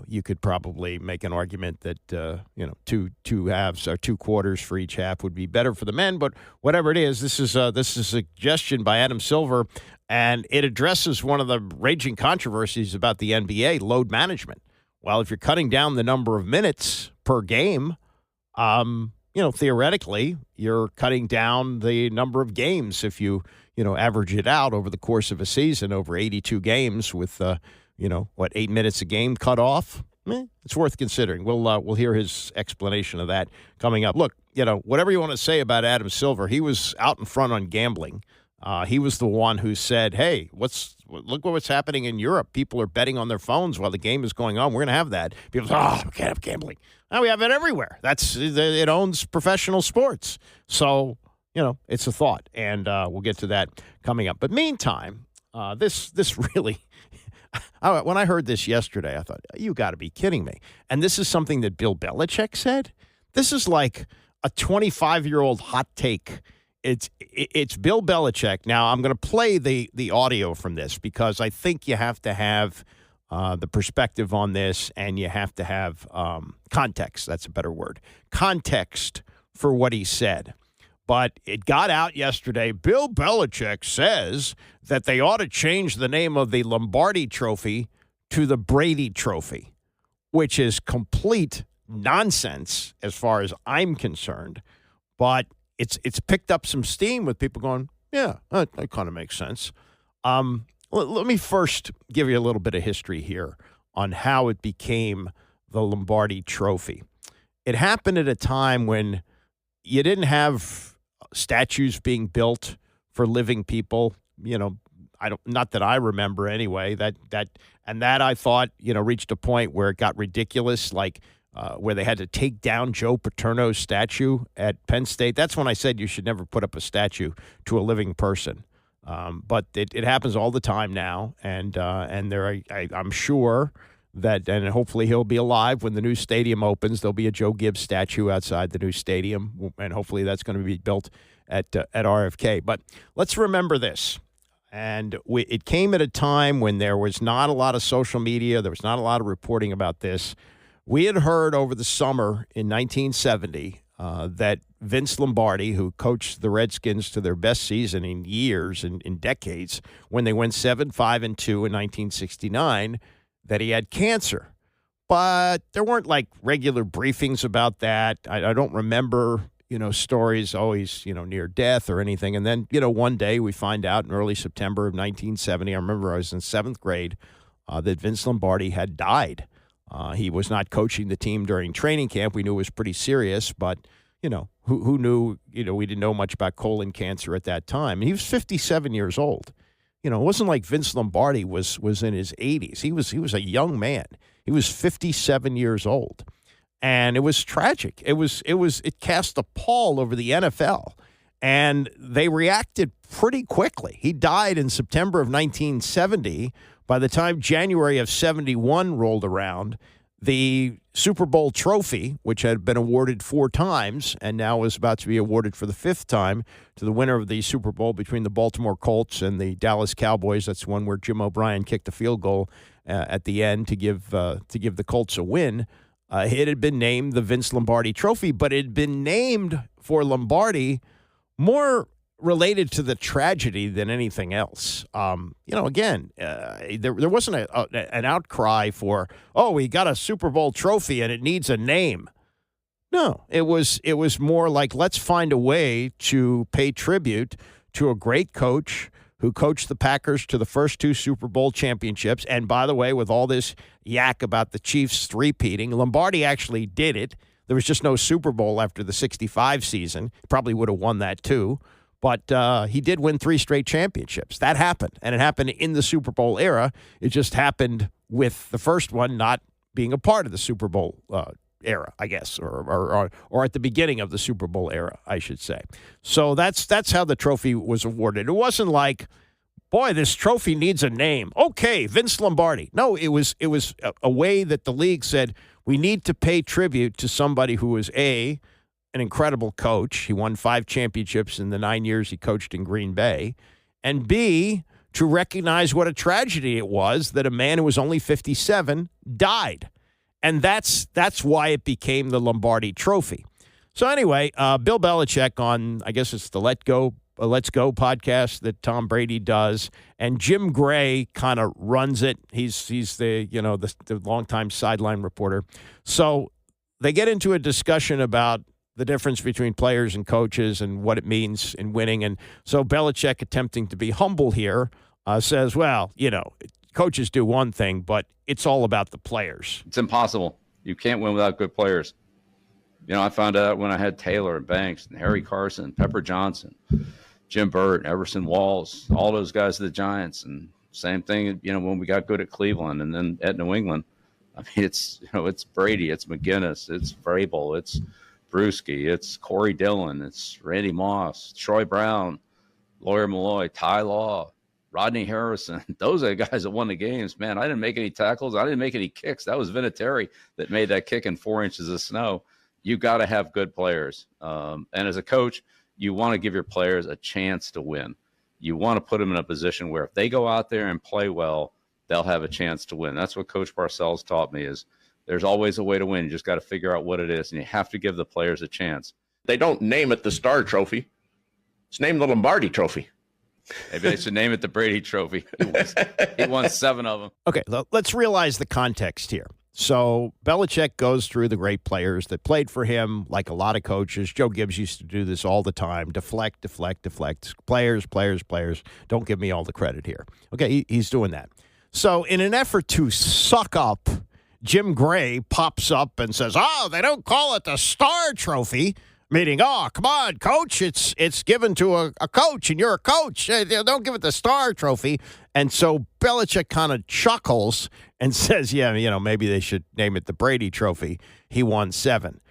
you could probably make an argument that, two halves or 2 quarters for each half would be better for the men. But whatever it is, this is a suggestion by Adam Silver, and it addresses one of the raging controversies about the NBA, load management. Well, if you're cutting down the number of minutes per game, theoretically, you're cutting down the number of games if you average it out over the course of a season, over 82 games with, 8 minutes a game cut off. It's worth considering. We'll hear his explanation of that coming up. Look, whatever you want to say about Adam Silver, he was out in front on gambling. He was the one who said, hey, look what's happening in Europe. People are betting on their phones while the game is going on. We're going to have that. People say, we can't have gambling. Now we have it everywhere. It owns professional sports. So, it's a thought, and we'll get to that coming up. But meantime, this really, when I heard this yesterday, I thought, you got to be kidding me. And this is something that Bill Belichick said. This is like a 25-year-old hot take. It's Bill Belichick. Now, I'm going to play the audio from this because I think you have to have the perspective on this, and you have to have context. That's a better word. Context for what he said. But it got out yesterday. Bill Belichick says that they ought to change the name of the Lombardi Trophy to the Brady Trophy, which is complete nonsense as far as I'm concerned, but it's picked up some steam with people going, yeah, that kind of makes sense. Let me first give you a little bit of history here on how it became the Lombardi Trophy. It happened at a time when you didn't have statues being built for living people. Not that I remember anyway. That I thought reached a point where it got ridiculous, like where they had to take down Joe Paterno's statue at Penn State. That's when I said you should never put up a statue to a living person. But it happens all the time now, and I'm sure that, and hopefully he'll be alive when the new stadium opens. There'll be a Joe Gibbs statue outside the new stadium, and hopefully that's going to be built at RFK. But let's remember this. And it came at a time when there was not a lot of social media. There was not a lot of reporting about this. We had heard over the summer in 1970 that Vince Lombardi, who coached the Redskins to their best season in years, in decades, when they went 7-5-2 in 1969, that he had cancer. But there weren't like regular briefings about that. I don't remember, stories always, near death or anything. And then, one day we find out in early September of 1970, I remember I was in 7th grade, that Vince Lombardi had died. He was not coaching the team during training camp. We knew it was pretty serious, but, who knew, we didn't know much about colon cancer at that time. And he was 57 years old. It wasn't like Vince Lombardi was in his 80s. He was a young man. He was 57 years old. And it was tragic. It cast a pall over the NFL. And they reacted pretty quickly. He died in September of 1970. By the time January of 71 rolled around, the Super Bowl trophy, which had been awarded 4 times and now was about to be awarded for the 5th time to the winner of the Super Bowl between the Baltimore Colts and the Dallas Cowboys. That's one where Jim O'Brien kicked a field goal at the end to give the Colts a win. It had been named the Vince Lombardi Trophy, but it had been named for Lombardi more related to the tragedy than anything else. Again, there wasn't an outcry for, we got a Super Bowl trophy and it needs a name. No, it was more like, let's find a way to pay tribute to a great coach who coached the Packers to the first 2 Super Bowl championships. And by the way, with all this yak about the Chiefs three-peating, Lombardi actually did it. There was just no Super Bowl after the 65 season. Probably would have won that too. But he did win 3 straight championships. That happened, and it happened in the Super Bowl era. It just happened with the first one not being a part of the Super Bowl era, I guess, or at the beginning of the Super Bowl era, I should say. So that's how the trophy was awarded. It wasn't like, boy, this trophy needs a name. Okay, Vince Lombardi. No, it was a way that the league said, we need to pay tribute to somebody who was an incredible coach. He won 5 championships in the 9 years he coached in Green Bay. And B, to recognize what a tragedy it was that a man who was only 57 died. And that's why it became the Lombardi Trophy. So anyway, Bill Belichick on, I guess it's the Let's Go podcast that Tom Brady does, and Jim Gray kind of runs it. He's the longtime sideline reporter. So they get into a discussion about the difference between players and coaches and what it means in winning. And so Belichick, attempting to be humble here, says, well, coaches do one thing, but it's all about the players. It's impossible. You can't win without good players. I found out when I had Taylor and Banks and Harry Carson, Pepper Johnson, Jim Burt, Everson Walls, all those guys of the Giants. And same thing, when we got good at Cleveland and then at New England. I mean, it's Brady, it's McGinnis, it's Vrabel, it's Brewski, it's Corey Dillon, it's Randy Moss, Troy Brown, Lawyer Malloy, Ty Law, Rodney Harrison. Those are the guys that won the games. Man, I didn't make any tackles. I didn't make any kicks. That was Vinatieri that made that kick in 4 inches of snow. You got to have good players. And as a coach, you want to give your players a chance to win. You want to put them in a position where if they go out there and play well, they'll have a chance to win. That's what Coach Parcells taught me is there's always a way to win. You just got to figure out what it is, and you have to give the players a chance. They don't name it the Star Trophy. It's named the Lombardi Trophy. Maybe they should name it the Brady Trophy. He won 7 of them. Okay, let's realize the context here. So Belichick goes through the great players that played for him, like a lot of coaches. Joe Gibbs used to do this all the time. Deflect. Players. Don't give me all the credit here. Okay, he's doing that. So in an effort to suck up, Jim Gray pops up and says, they don't call it the Star Trophy. Meaning, come on, coach, it's given to a coach, and you're a coach. Don't give it the Star Trophy. And so Belichick kind of chuckles and says, maybe they should name it the Brady Trophy. He won 7.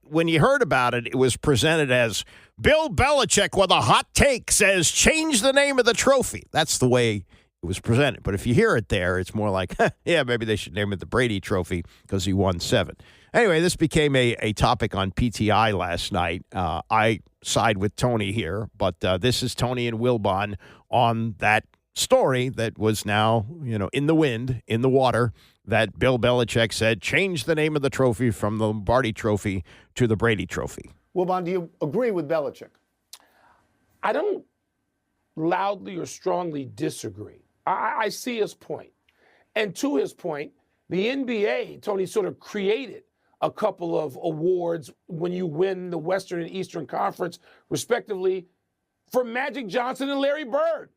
When you heard about it, it was presented as Bill Belichick with a hot take says, change the name of the trophy. That's the way it was presented. But if you hear it there, it's more like, maybe they should name it the Brady Trophy because he won 7. Anyway, this became a topic on PTI last night. I side with Tony here, but this is Tony and Wilbon on that story that was now, in the wind, in the water, that Bill Belichick said, change the name of the trophy from the Lombardi Trophy to the Brady Trophy. Wilbon, do you agree with Belichick? I don't loudly or strongly disagree. I see his point. And to his point, the NBA, Tony, sort of created a couple of awards when you win the Western and Eastern Conference, respectively, for Magic Johnson and Larry Bird.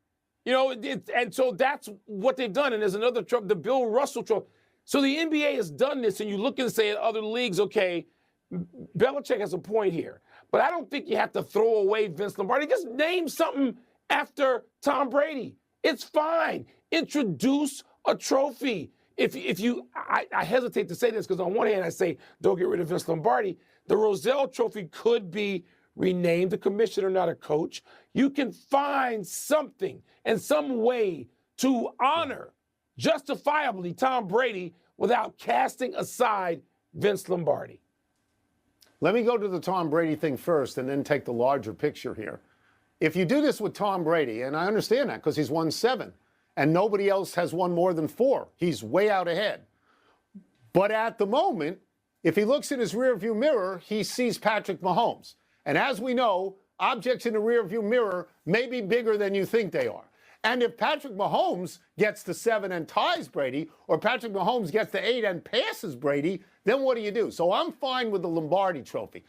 And so that's what they've done. And there's another trophy, the Bill Russell Trophy. So the NBA has done this, and you look and say at other leagues, okay, Belichick has a point here. But I don't think you have to throw away Vince Lombardi. Just name something after Tom Brady. It's fine. Introduce a trophy. I hesitate to say this because on one hand I say don't get rid of Vince Lombardi. The Roselle Trophy could be renamed. The commissioner, not a coach. You can find something and some way to honor justifiably Tom Brady without casting aside Vince Lombardi. Let me go to the Tom Brady thing first and then take the larger picture here. If you do this with Tom Brady, and I understand that because he's won 7, and nobody else has won more than 4. He's way out ahead. But at the moment, if he looks in his rearview mirror, he sees Patrick Mahomes. And as we know, objects in the rearview mirror may be bigger than you think they are. And if Patrick Mahomes gets to 7 and ties Brady, or Patrick Mahomes gets to 8 and passes Brady, then what do? So I'm fine with the Lombardi Trophy.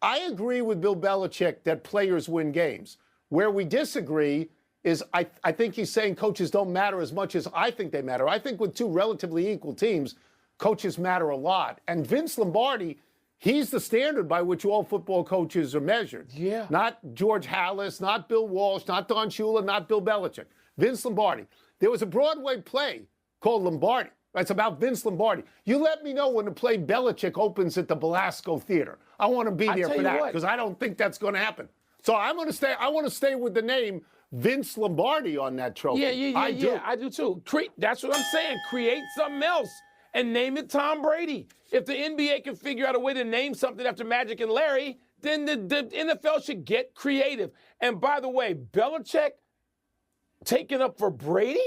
I agree with Bill Belichick that players win games. Where we disagree is I think he's saying coaches don't matter as much as I think they matter. I think with 2 relatively equal teams, coaches matter a lot. And Vince Lombardi, he's the standard by which all football coaches are measured. Yeah. Not George Halas, not Bill Walsh, not Don Shula, not Bill Belichick. Vince Lombardi. There was a Broadway play called Lombardi. It's about Vince Lombardi. You let me know when the play Belichick opens at the Belasco Theater. I want to be there for that because I don't think that's going to happen. So I want to stay with the name Vince Lombardi on that trophy. Yeah, I do too. That's what I'm saying. Create something else and name it Tom Brady. If the NBA can figure out a way to name something after Magic and Larry, then the NFL should get creative. And by the way, Belichick taking up for Brady?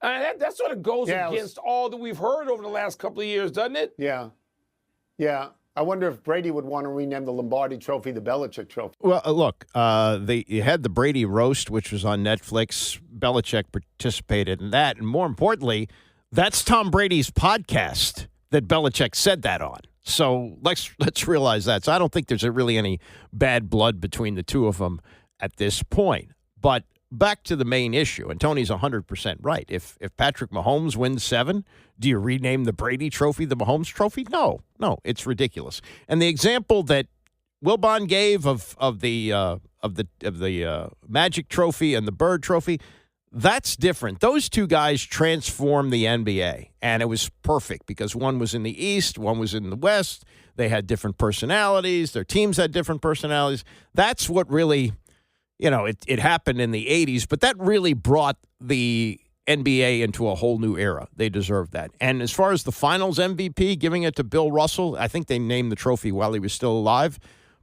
That sort of goes against all that we've heard over the last couple of years, doesn't it? Yeah. I wonder if Brady would want to rename the Lombardi Trophy the Belichick Trophy. Well, look, you had the Brady Roast, which was on Netflix. Belichick participated in that. And more importantly, that's Tom Brady's podcast that Belichick said that on. So let's realize that. So I don't think there's really any bad blood between the two of them at this point. But back to the main issue, and Tony's 100% right. If Patrick Mahomes wins 7, do you rename the Brady Trophy the Mahomes Trophy? No, it's ridiculous. And the example that Wilbon gave of the Magic Trophy and the Bird Trophy, that's different. Those two guys transformed the NBA, and it was perfect because one was in the East, one was in the West. They had different personalities. Their teams had different personalities. That's what really, it happened in the 80s, but that really brought the NBA into a whole new era. They deserve that. And as far as the finals MVP, giving it to Bill Russell, I think they named the trophy while he was still alive,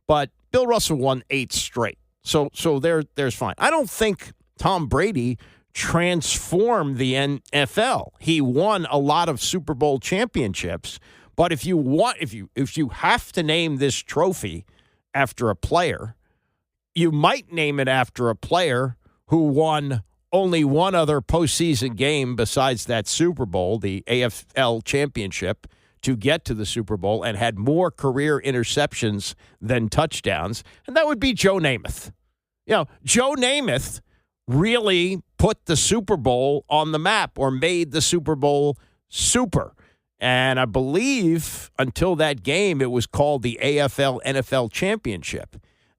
but Bill Russell won 8 straight. So there's fine. I don't think Tom Brady transformed the NFL. He won a lot of Super Bowl championships, but if you have to name this trophy after a player, you might name it after a player who won only one other postseason game besides that Super Bowl, the AFL Championship, to get to the Super Bowl and had more career interceptions than touchdowns, and that would be Joe Namath. You know, Joe Namath really put the Super Bowl on the map or made the Super Bowl super. And I believe until that game, it was called the AFL-NFL Championship.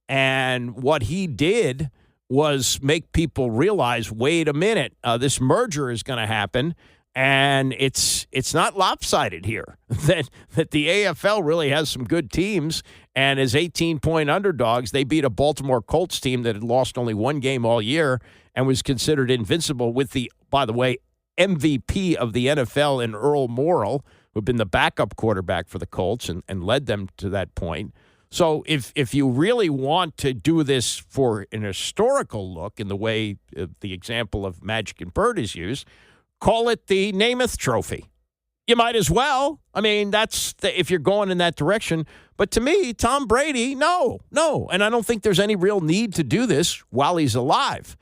And what he did was make people realize, wait a minute, this merger is going to happen. And it's not lopsided here, that the AFL really has some good teams, and as 18-point underdogs, they beat a Baltimore Colts team that had lost only one game all year and was considered invincible with the, by the way, MVP of the NFL in Earl Morrall, who had been the backup quarterback for the Colts and led them to that point. So if you really want to do this for an historical look in the way the example of Magic and Bird is used, call it the Namath Trophy. You might as well. I mean, if you're going in that direction. But to me, Tom Brady, no. And I don't think there's any real need to do this while he's alive.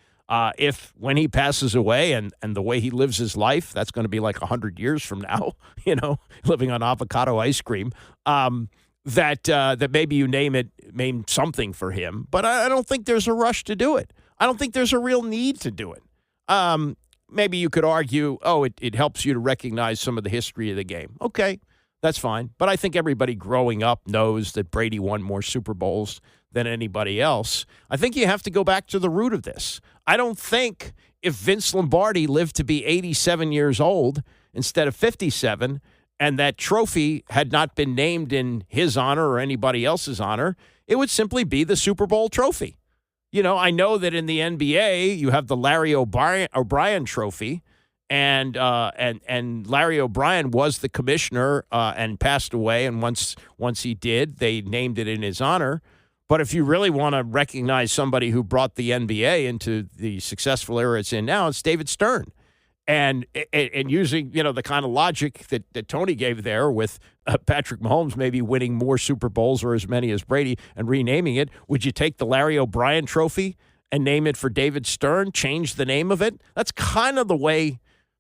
If when he passes away and the way he lives his life, that's going to be like 100 years from now, living on avocado ice cream, that maybe you name something for him. But I don't think there's a rush to do it. I don't think there's a real need to do it. Maybe you could argue, it helps you to recognize some of the history of the game. Okay, that's fine. But I think everybody growing up knows that Brady won more Super Bowls than anybody else. I think you have to go back to the root of this. I don't think if Vince Lombardi lived to be 87 years old instead of 57, and that trophy had not been named in his honor or anybody else's honor, it would simply be the Super Bowl trophy. I know that in the NBA you have the Larry O'Brien Trophy, and Larry O'Brien was the commissioner and passed away. And once he did, they named it in his honor. But if you really want to recognize somebody who brought the NBA into the successful era it's in now, it's David Stern. And using, the kind of logic that Tony gave there with Patrick Mahomes maybe winning more Super Bowls or as many as Brady and renaming it, would you take the Larry O'Brien Trophy and name it for David Stern, change the name of it? That's kind of the way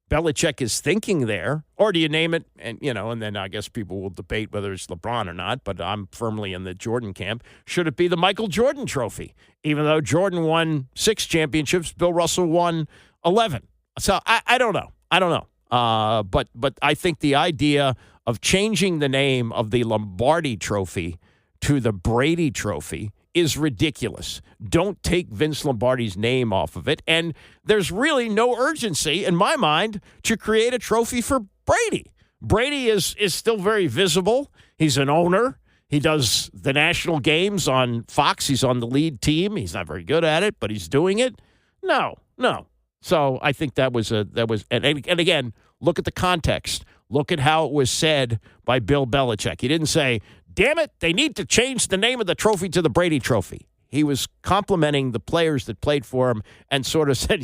Belichick is thinking there. Or do you name it, and then I guess people will debate whether it's LeBron or not, but I'm firmly in the Jordan camp. Should it be the Michael Jordan Trophy? Even though Jordan won 6 championships, Bill Russell won 11. So I don't know. But I think the idea of changing the name of the Lombardi Trophy to the Brady Trophy is ridiculous. Don't take Vince Lombardi's name off of it. And there's really no urgency, in my mind, to create a trophy for Brady. Brady is still very visible. He's an owner. He does the national games on Fox. He's on the lead team. He's not very good at it, but he's doing it. No. So I think that was and again, look at the context. Look at how it was said by Bill Belichick. He didn't say, damn it, they need to change the name of the trophy to the Brady Trophy. He was complimenting the players that played for him and sort of said,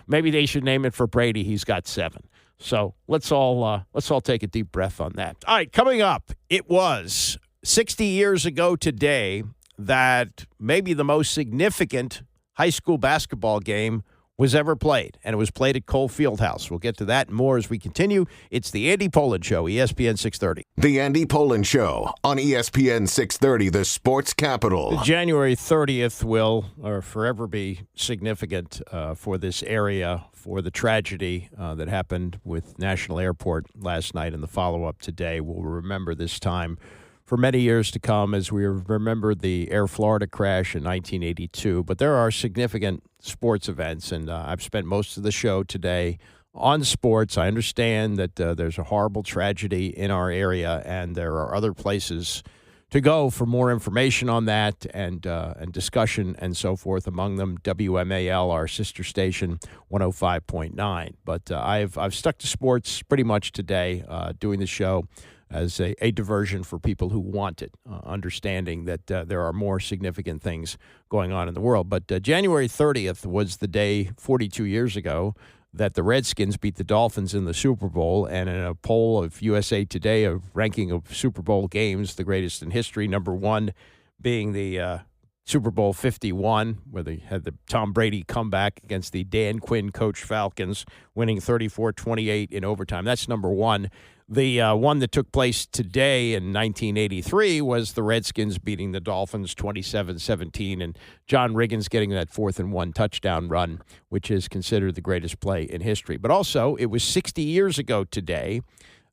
maybe they should name it for Brady. He's got 7. So let's all take a deep breath on that. All right, coming up, it was 60 years ago today that maybe the most significant high school basketball game was ever played, and it was played at Cole Fieldhouse. We'll get to that and more as we continue. It's the Andy Pollin Show, ESPN 630. The Andy Pollin Show on ESPN 630, the sports capital. January 30th will forever be significant for this area, for the tragedy that happened with National Airport last night and the follow-up today. We'll remember this time for many years to come as we remember the Air Florida crash in 1982. But there are significant sports events, and I've spent most of the show today on sports. I understand that there's a horrible tragedy in our area, and there are other places to go for more information on that and discussion and so forth, among them WMAL, our sister station, 105.9. But I've stuck to sports pretty much today, doing the show as a diversion for people who want it, understanding that there are more significant things going on in the world. But January 30th was the day 42 years ago that the Redskins beat the Dolphins in the Super Bowl. And in a poll of USA Today, a ranking of Super Bowl games, the greatest in history, number 1 being the Super Bowl 51, where they had the Tom Brady comeback against the Dan Quinn coach Falcons, winning 34-28 in overtime. That's number one. The one that took place today in 1983 was the Redskins beating the Dolphins 27-17, and John Riggins getting that 4th-and-1 touchdown run, which is considered the greatest play in history. But also, it was 60 years ago today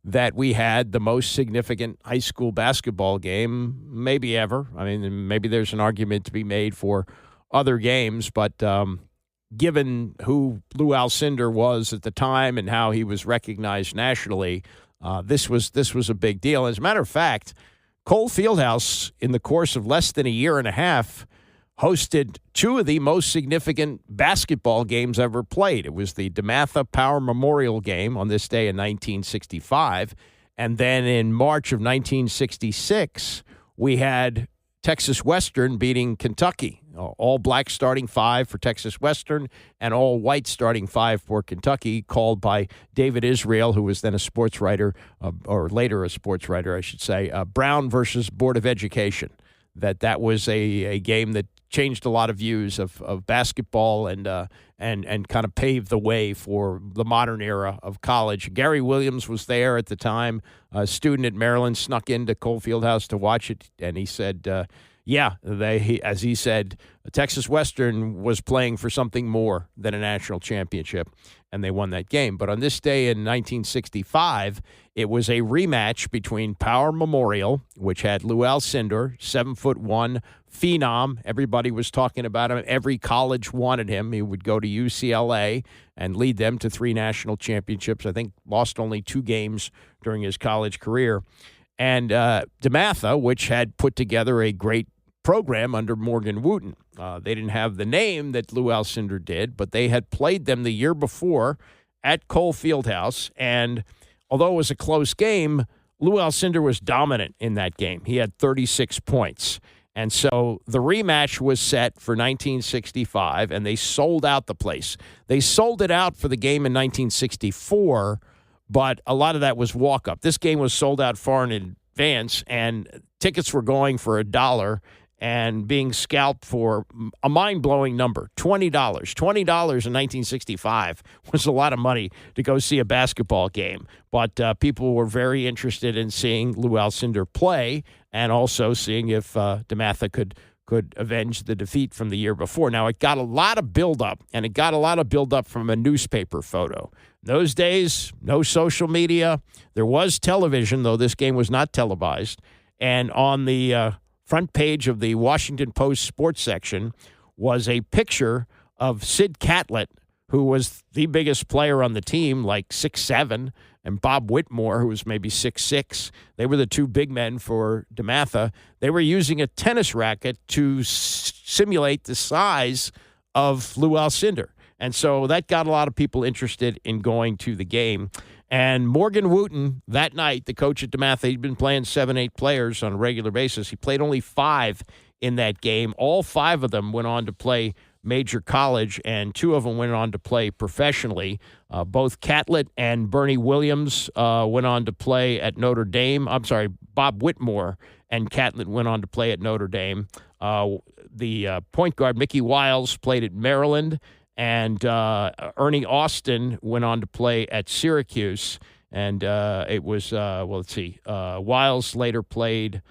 that we had the most significant high school basketball game maybe ever. I mean, maybe there's an argument to be made for other games, but given who Lou Alcindor was at the time and how he was recognized nationally, this was a big deal. As a matter of fact, Cole Fieldhouse, in the course of less than a year and a half, hosted two of the most significant basketball games ever played. It was the DeMatha Power Memorial game on this day in 1965, and then in March of 1966, we had Texas Western beating Kentucky. All black starting five for Texas Western and all white starting five for Kentucky, called by David Israel, who was then a sports writer, or later a sports writer, I should say, Brown versus Board of Education. That was a game that changed a lot of views of basketball and kind of paved the way for the modern era of college. Gary Williams was there at the time, a student at Maryland, snuck into Cole Fieldhouse to watch it, and he said, as he said, Texas Western was playing for something more than a national championship, and they won that game. But on this day in 1965, it was a rematch between Power Memorial, which had Lou Alcindor, 7'1", phenom. Everybody was talking about him. Every college wanted him. He would go to UCLA and lead them to 3 national championships. I think lost only 2 games during his college career. And DeMatha, which had put together a great program under Morgan Wooten. They didn't have the name that Lou Alcindor did, but they had played them the year before at Cole Fieldhouse. And although it was a close game, Lou Alcindor was dominant in that game. He had 36 points. And so the rematch was set for 1965, and they sold out the place. They sold it out for the game in 1964, but a lot of that was walk-up. This game was sold out far in advance, and tickets were going for $1 and being scalped for a mind-blowing number, $20. $20 in 1965 was a lot of money to go see a basketball game. But people were very interested in seeing Lou Alcindor play and also seeing if DeMatha could avenge the defeat from the year before. Now, it got a lot of buildup, and it got a lot of buildup from a newspaper photo. Those days, no social media. There was television, though this game was not televised. And on the front page of the Washington Post sports section was a picture of Sid Catlett, who was the biggest player on the team, like 6'7", and Bob Whitmore, who was maybe 6'6". They were the two big men for DeMatha. They were using a tennis racket to simulate the size of Lou Alcindor. And so that got a lot of people interested in going to the game. And Morgan Wooten, that night, the coach at DeMatha, he'd been playing 7-8 players on a regular basis. He played only 5 in that game. All 5 of them went on to play major college, and 2 of them went on to play professionally. Both Catlett and Bernie Williams went on to play at Notre Dame. I'm sorry, Bob Whitmore and Catlett went on to play at Notre Dame. The point guard, Mickey Wiles, played at Maryland. And Ernie Austin went on to play at Syracuse. And it was, Williams later played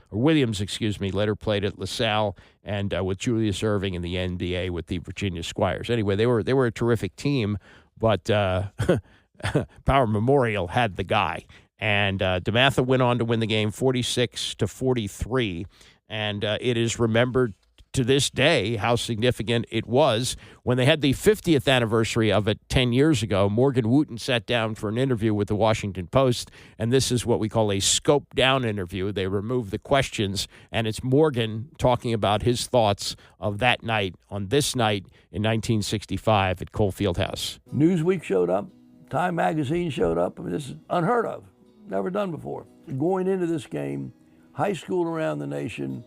at LaSalle, and with Julius Erving in the NBA with the Virginia Squires. Anyway, they were a terrific team, but Power Memorial had the guy. And DeMatha went on to win the game 46-43. And it is remembered to this day how significant it was. When they had the 50th anniversary of it 10 years ago, Morgan Wooten sat down for an interview with the Washington Post, and this is what we call a scope-down interview. They removed the questions, and it's Morgan talking about his thoughts of that night, on this night in 1965 at Cole Fieldhouse. Newsweek showed up. Time Magazine showed up. I mean, this is unheard of. Never done before. Going into this game, high school around the nation,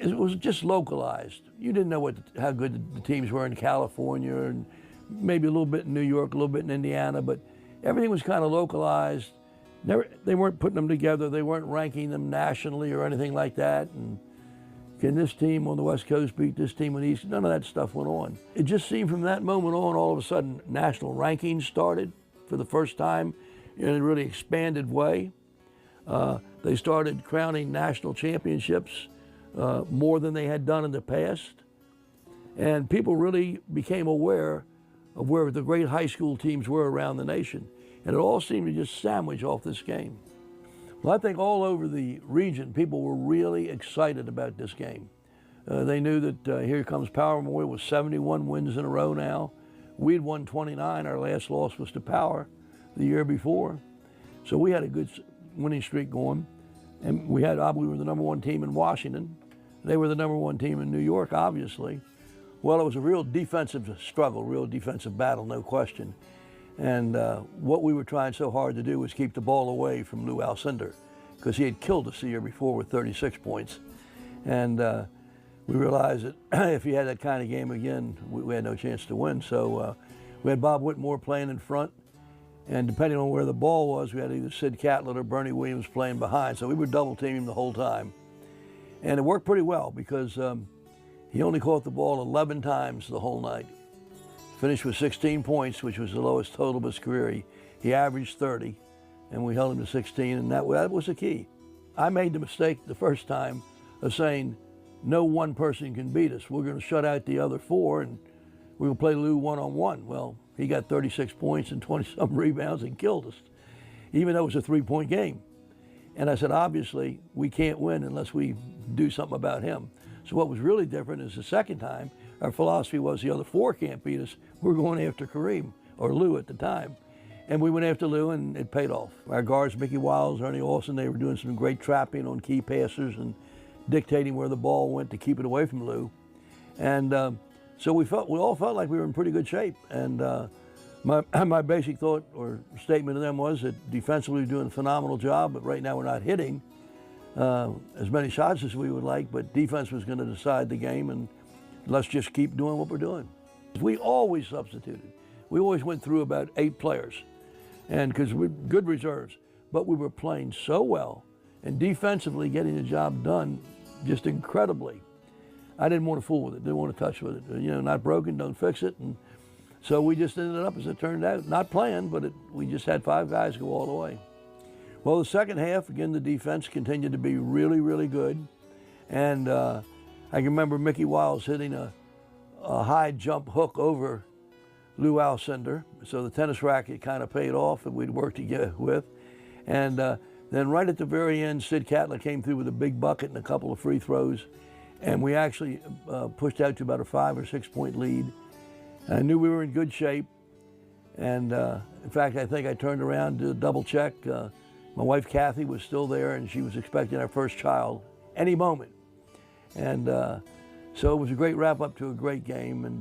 it was just localized. You didn't know how good the teams were in California and maybe a little bit in New York, a little bit in Indiana, but everything was kind of localized. They weren't putting them together. They weren't ranking them nationally or anything like that. And Can this team on the West Coast beat this team on the East? None of that stuff went on. It just seemed from that moment on, all of a sudden, national rankings started for the first time in a really expanded way. They started crowning national championships more than they had done in the past. And people really became aware of where the great high school teams were around the nation. And it all seemed to just sandwich off this game. Well, I think all over the region, people were really excited about this game. They knew that here comes Power Memorial with 71 wins in a row now. We'd won 29. Our last loss was to Power the year before. So we had a good winning streak going. And we were the number one team in Washington. They were the number one team in New York, obviously. Well, it was a real defensive struggle, real defensive battle, no question. And what we were trying so hard to do was keep the ball away from Lou Alcindor, because he had killed us the year before with 36 points. And we realized that if he had that kind of game again, we had no chance to win. So we had Bob Whitmore playing in front, and depending on where the ball was, we had either Sid Catlett or Bernie Williams playing behind. So we were double teaming him the whole time. And it worked pretty well because he only caught the ball 11 times the whole night. Finished with 16 points, which was the lowest total of his career. He averaged 30, and we held him to 16, and that was the key. I made the mistake the first time of saying, no one person can beat us. We're going to shut out the other four, and we're going to play Lou one-on-one. Well, he got 36 points and 20-some rebounds and killed us, even though it was a three-point game. And I said, obviously, we can't win unless we do something about him. So what was really different is the second time, our philosophy was the other four can't beat us. We're going after Kareem, or Lou at the time. And we went after Lou, and it paid off. Our guards, Mickey Wiles, Ernie Olsen, they were doing some great trapping on key passers and dictating where the ball went to keep it away from Lou. And so we all felt like we were in pretty good shape. And my basic thought or statement to them was that defensively we're doing a phenomenal job, but right now we're not hitting as many shots as we would like, but defense was going to decide the game, and let's just keep doing what we're doing. We always substituted. We always went through about 8 players, and because we're good reserves, but we were playing so well and defensively getting the job done just incredibly. I didn't want to fool with it, didn't want to touch with it. Not broken, don't fix it. And so we just ended up, as it turned out, not playing, but we just had 5 guys go all the way. Well, the second half, again, the defense continued to be really, really good. And I can remember Mickey Wiles hitting a high jump hook over Lou Alcindor. So the tennis racket kind of paid off that we'd worked together with. And then right at the very end, Sid Catlett came through with a big bucket and a couple of free throws. And we actually pushed out to about a 5 or 6 point lead. And I knew we were in good shape. And in fact, I think I turned around to double check. My wife, Kathy, was still there, and she was expecting our first child any moment. And so it was a great wrap-up to a great game. And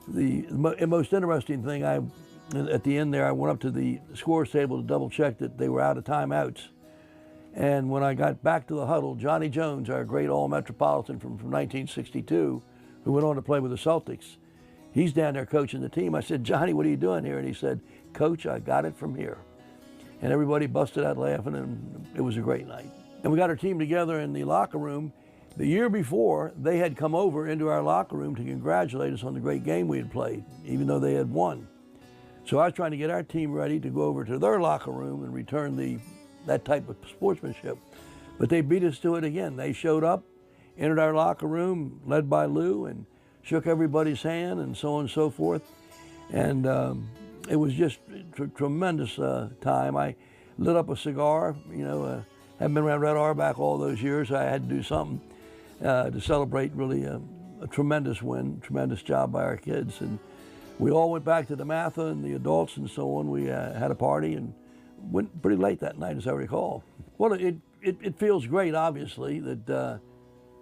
the most interesting thing, at the end there, I went up to the scores table to double-check that they were out of timeouts. And when I got back to the huddle, Johnny Jones, our great All-Metropolitan from 1962, who went on to play with the Celtics, he's down there coaching the team. I said, Johnny, what are you doing here? And he said, Coach, I got it from here. And everybody busted out laughing, and it was a great night. And we got our team together in the locker room. The year before, they had come over into our locker room to congratulate us on the great game we had played, even though they had won. So I was trying to get our team ready to go over to their locker room and return that type of sportsmanship. But they beat us to it again. They showed up, entered our locker room, led by Lou, and shook everybody's hand and so on and so forth. And it was just a tremendous time. I lit up a cigar, haven't been around Red Auerbach all those years. I had to do something to celebrate really a tremendous win, tremendous job by our kids. And we all went back to DeMatha and the adults and so on. We had a party and went pretty late that night, as I recall. Well, it feels great, obviously, that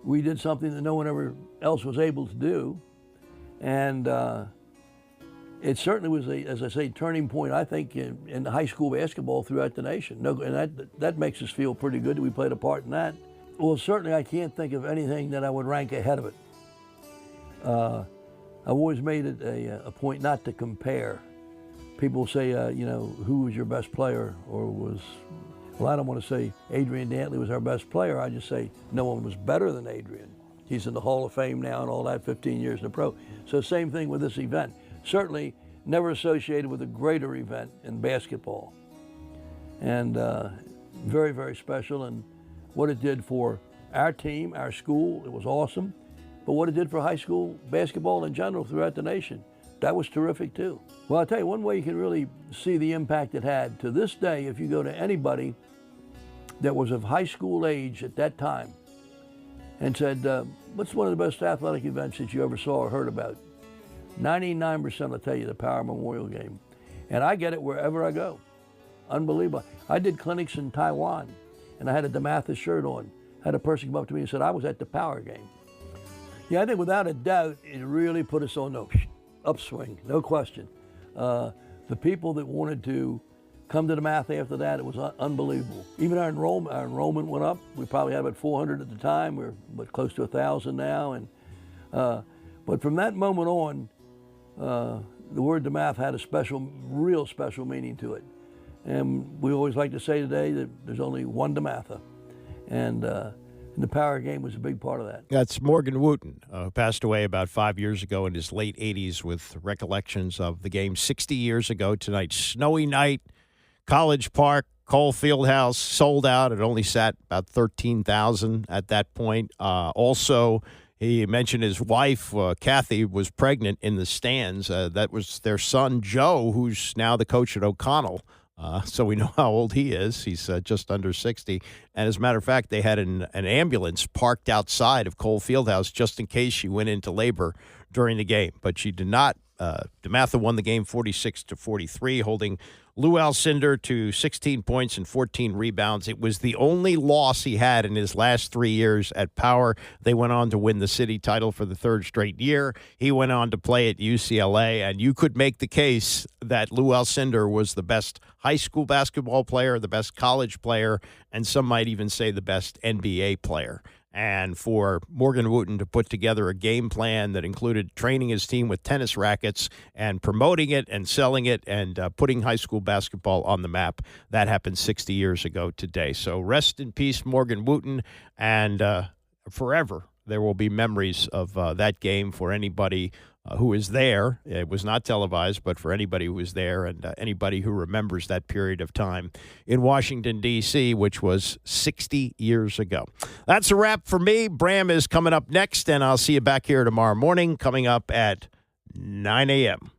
we did something that no one ever else was able to do. And it certainly was, as I say, turning point, I think, in high school basketball throughout the nation. And that makes us feel pretty good that we played a part in that. Well, certainly I can't think of anything that I would rank ahead of it. I've always made it a point not to compare. People say, who was your best player, well, I don't want to say Adrian Dantley was our best player. I just say no one was better than Adrian. He's in the Hall of Fame now and all that, 15 years in the pro. So same thing with this event. Certainly never associated with a greater event in basketball. And very, very special. And what it did for our team, our school, it was awesome. But what it did for high school basketball in general throughout the nation, that was terrific too. Well, I'll tell you, one way you can really see the impact it had, to this day, if you go to anybody that was of high school age at that time and said, what's one of the best athletic events that you ever saw or heard about? 99% will tell you the Power Memorial Game. And I get it wherever I go. Unbelievable. I did clinics in Taiwan, and I had a DeMatha shirt on. I had a person come up to me and said, I was at the Power Game. Yeah, I think without a doubt, it really put us on the upswing, no question. The people that wanted to come to DeMatha after that, it was unbelievable. Even our enrollment went up. We probably had about 400 at the time. We're close to 1,000 now. And but from that moment on, the word DeMatha had a real special meaning to it. And we always like to say today that there's only one DeMatha. And the Power Game was a big part of that. That's Morgan Wooten, who passed away about 5 years ago in his late 80s with recollections of the game 60 years ago tonight. Snowy night, College Park, Cole Fieldhouse, sold out. It only sat about 13,000 at that point. Also, he mentioned his wife, Kathy, was pregnant in the stands. That was their son, Joe, who's now the coach at O'Connell. So we know how old he is. He's just under 60. And as a matter of fact, they had an ambulance parked outside of Cole Fieldhouse just in case she went into labor during the game. But she did not. DeMatha won the game 46-43, holding Lou Alcindor to 16 points and 14 rebounds. It was the only loss he had in his last 3 years at Power. They went on to win the city title for the third straight year. He went on to play at UCLA, and you could make the case that Lou Alcindor was the best high school basketball player, the best college player, and some might even say the best NBA player. And for Morgan Wooten to put together a game plan that included training his team with tennis rackets and promoting it and selling it and putting high school basketball on the map, that happened 60 years ago today. So rest in peace, Morgan Wooten, and forever there will be memories of that game for anybody who is there. It was not televised, but for anybody who was there and anybody who remembers that period of time in Washington, D.C., which was 60 years ago. That's a wrap for me. Bram is coming up next, and I'll see you back here tomorrow morning, coming up at 9 a.m.